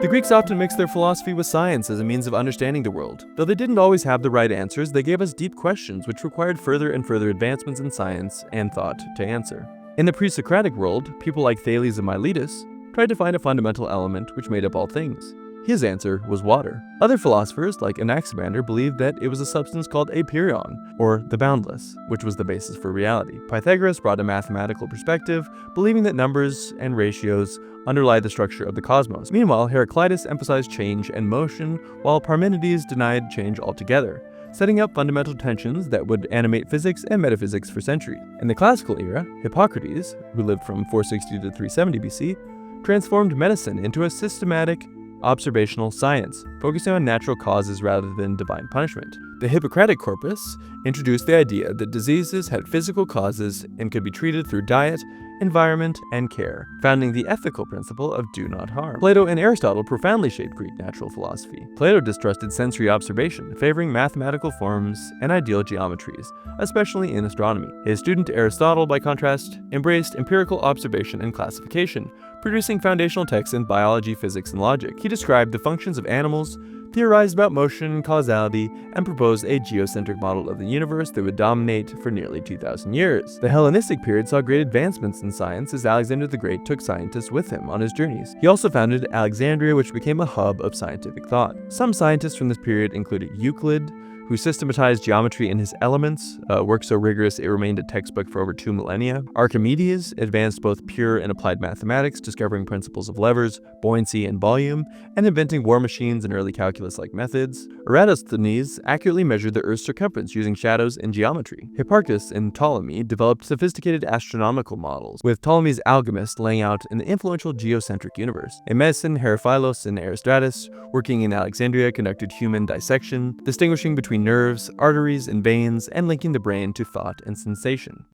The Greeks often mixed their philosophy with science as a means of understanding the world. Though they didn't always have the right answers, they gave us deep questions which required further and further advancements in science and thought to answer. In the pre-Socratic world, people like Thales of Miletus tried to find a fundamental element which made up all things. His answer was water. Other philosophers, like Anaximander, believed that it was a substance called apeiron, or the boundless, which was the basis for reality. Pythagoras brought a mathematical perspective, believing that numbers and ratios underlie the structure of the cosmos. Meanwhile, Heraclitus emphasized change and motion, while Parmenides denied change altogether, setting up fundamental tensions that would animate physics and metaphysics for centuries. In the classical era, Hippocrates, who lived from 460 to 370 BC, transformed medicine into a systematic, observational science, focusing on natural causes rather than divine punishment. The Hippocratic corpus introduced the idea that diseases had physical causes and could be treated through diet, environment, and care, founding the ethical principle of do not harm. Plato and Aristotle profoundly shaped Greek natural philosophy. Plato distrusted sensory observation, favoring mathematical forms and ideal geometries, especially in astronomy. His student Aristotle, by contrast, embraced empirical observation and classification, producing foundational texts in biology, physics, and logic. He described the functions of animals, theorized about motion and causality, and proposed a geocentric model of the universe that would dominate for nearly 2,000 years. The Hellenistic period saw great advancements in science as Alexander the Great took scientists with him on his journeys. He also founded Alexandria, which became a hub of scientific thought. Some scientists from this period included Euclid, who systematized geometry in his Elements, a work so rigorous it remained a textbook for over 2 millennia. Archimedes advanced both pure and applied mathematics, discovering principles of levers, buoyancy, and volume, and inventing war machines and early calculus-like methods. Eratosthenes accurately measured the Earth's circumference using shadows and geometry. Hipparchus and Ptolemy developed sophisticated astronomical models, with Ptolemy's Almagest laying out an influential geocentric universe. In medicine, Herophilos and Erostratus, working in Alexandria, conducted human dissection, distinguishing between nerves, arteries, and veins, and linking the brain to thought and sensation.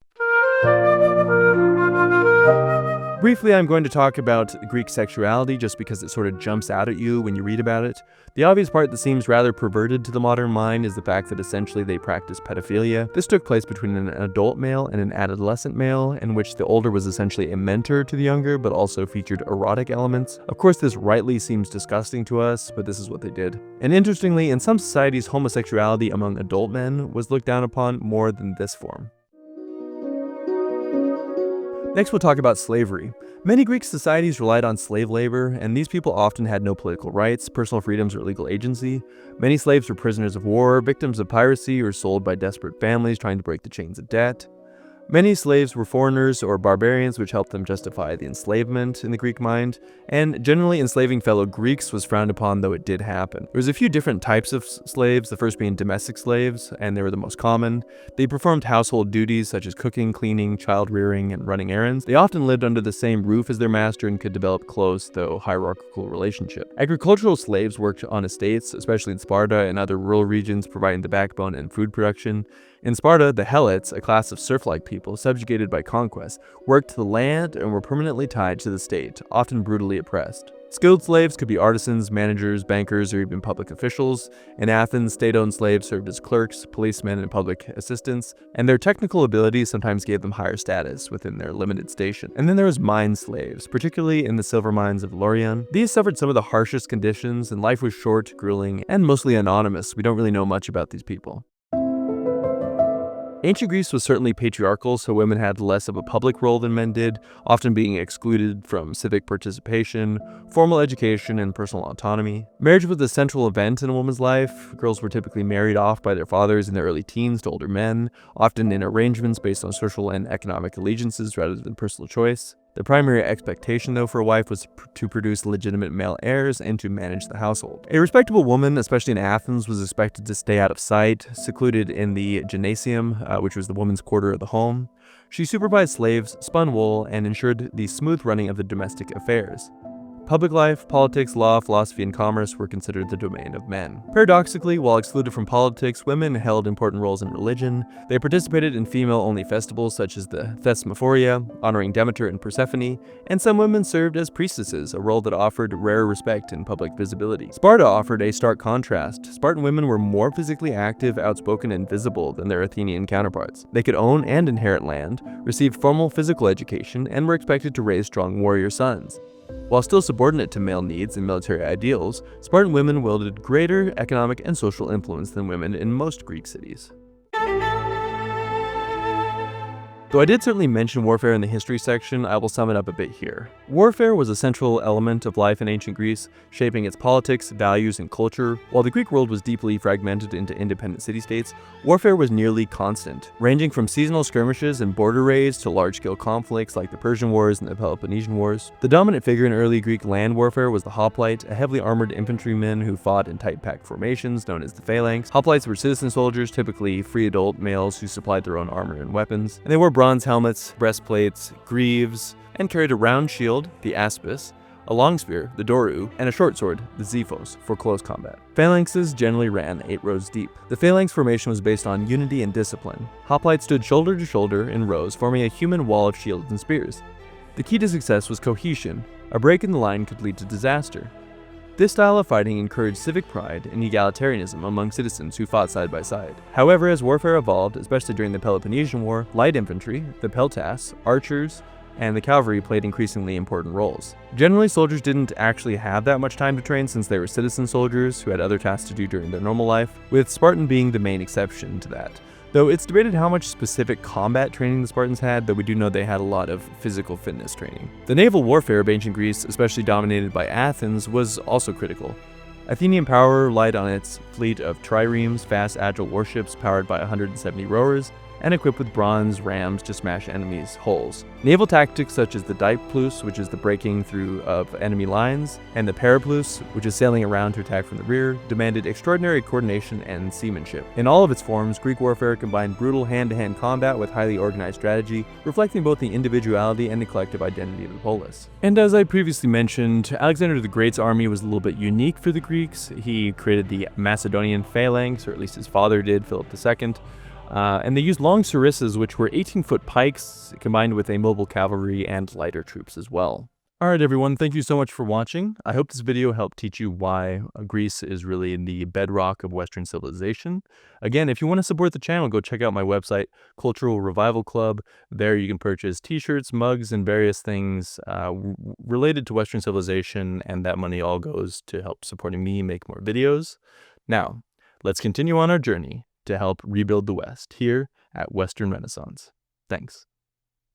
Briefly, I'm going to talk about Greek sexuality just because it sort of jumps out at you when you read about it. The obvious part that seems rather perverted to the modern mind is the fact that essentially they practice pedophilia. This took place between an adult male and an adolescent male, in which the older was essentially a mentor to the younger, but also featured erotic elements. Of course, this rightly seems disgusting to us, but this is what they did. And interestingly, in some societies, homosexuality among adult men was looked down upon more than this form. Next, we'll talk about slavery. Many Greek societies relied on slave labor, and these people often had no political rights, personal freedoms, or legal agency. Many slaves were prisoners of war, victims of piracy, or sold by desperate families trying to break the chains of debt. Many slaves were foreigners or barbarians, which helped them justify the enslavement in the Greek mind, and generally enslaving fellow Greeks was frowned upon, though it did happen. There was a few different types of slaves, the first being domestic slaves, and they were the most common. They performed household duties such as cooking, cleaning, child rearing, and running errands. They often lived under the same roof as their master and could develop close, though hierarchical relationship. Agricultural slaves worked on estates, especially in Sparta and other rural regions, providing the backbone and food production. In Sparta, the Helots, a class of serf-like people subjugated by conquest, worked the land and were permanently tied to the state, often brutally oppressed. Skilled slaves could be artisans, managers, bankers, or even public officials. In Athens, state-owned slaves served as clerks, policemen, and public assistants, and their technical abilities sometimes gave them higher status within their limited station. And then there was mine slaves, particularly in the silver mines of Laurion. These suffered some of the harshest conditions, and life was short, grueling, and mostly anonymous. We don't really know much about these people. Ancient Greece was certainly patriarchal, so women had less of a public role than men did, often being excluded from civic participation, formal education, and personal autonomy. Marriage was a central event in a woman's life. Girls were typically married off by their fathers in their early teens to older men, often in arrangements based on social and economic allegiances rather than personal choice. The primary expectation, though, for a wife was to produce legitimate male heirs and to manage the household. A respectable woman, especially in Athens, was expected to stay out of sight, secluded in the gymnasium, which was the woman's quarter of the home. She supervised slaves, spun wool, and ensured the smooth running of the domestic affairs. Public life, politics, law, philosophy, and commerce were considered the domain of men. Paradoxically, while excluded from politics, women held important roles in religion. They participated in female-only festivals such as the Thesmophoria, honoring Demeter and Persephone, and some women served as priestesses, a role that offered rare respect and public visibility. Sparta offered a stark contrast. Spartan women were more physically active, outspoken, and visible than their Athenian counterparts. They could own and inherit land, received formal physical education, and were expected to raise strong warrior sons. While still subordinate to male needs and military ideals, Spartan women wielded greater economic and social influence than women in most Greek cities. Though I did certainly mention warfare in the history section, I will sum it up a bit here. Warfare was a central element of life in ancient Greece, shaping its politics, values, and culture. While the Greek world was deeply fragmented into independent city-states, warfare was nearly constant, ranging from seasonal skirmishes and border raids to large-scale conflicts like the Persian Wars and the Peloponnesian Wars. The dominant figure in early Greek land warfare was the hoplite, a heavily armored infantryman who fought in tight-packed formations known as the phalanx. Hoplites were citizen soldiers, typically free adult males who supplied their own armor and weapons, and they wore bronze helmets, breastplates, greaves, and carried a round shield, the aspis, a long spear, the dorou, and a short sword, the xiphos, for close combat. Phalanxes generally ran 8 rows deep. The phalanx formation was based on unity and discipline. Hoplites stood shoulder to shoulder in rows, forming a human wall of shields and spears. The key to success was cohesion. A break in the line could lead to disaster. This style of fighting encouraged civic pride and egalitarianism among citizens who fought side by side. However, as warfare evolved, especially during the Peloponnesian War, light infantry, the peltas, archers, and the cavalry played increasingly important roles. Generally, soldiers didn't actually have that much time to train since they were citizen soldiers who had other tasks to do during their normal life, with Spartan being the main exception to that. Though it's debated how much specific combat training the Spartans had, but we do know they had a lot of physical fitness training. The naval warfare of ancient Greece, especially dominated by Athens, was also critical. Athenian power relied on its fleet of triremes, fast, agile warships powered by 170 rowers, and equipped with bronze rams to smash enemies' hulls. Naval tactics such as the diplus, which is the breaking through of enemy lines, and the periplus, which is sailing around to attack from the rear, demanded extraordinary coordination and seamanship. In all of its forms, Greek warfare combined brutal hand-to-hand combat with highly organized strategy, reflecting both the individuality and the collective identity of the polis. And as I previously mentioned, Alexander the Great's army was a little bit unique for the Greeks. He created the Macedonian phalanx, or at least his father did, Philip II. And they used long sarissas, which were 18-foot pikes, combined with a mobile cavalry and lighter troops as well. Alright everyone, thank you so much for watching. I hope this video helped teach you why Greece is really the bedrock of Western civilization. Again, if you want to support the channel, go check out my website, Cultural Revival Club. There you can purchase t-shirts, mugs, and various things related to Western civilization, and that money all goes to help supporting me make more videos. Now, let's continue on our journey to help rebuild the West here at Western Renaissance. Thanks.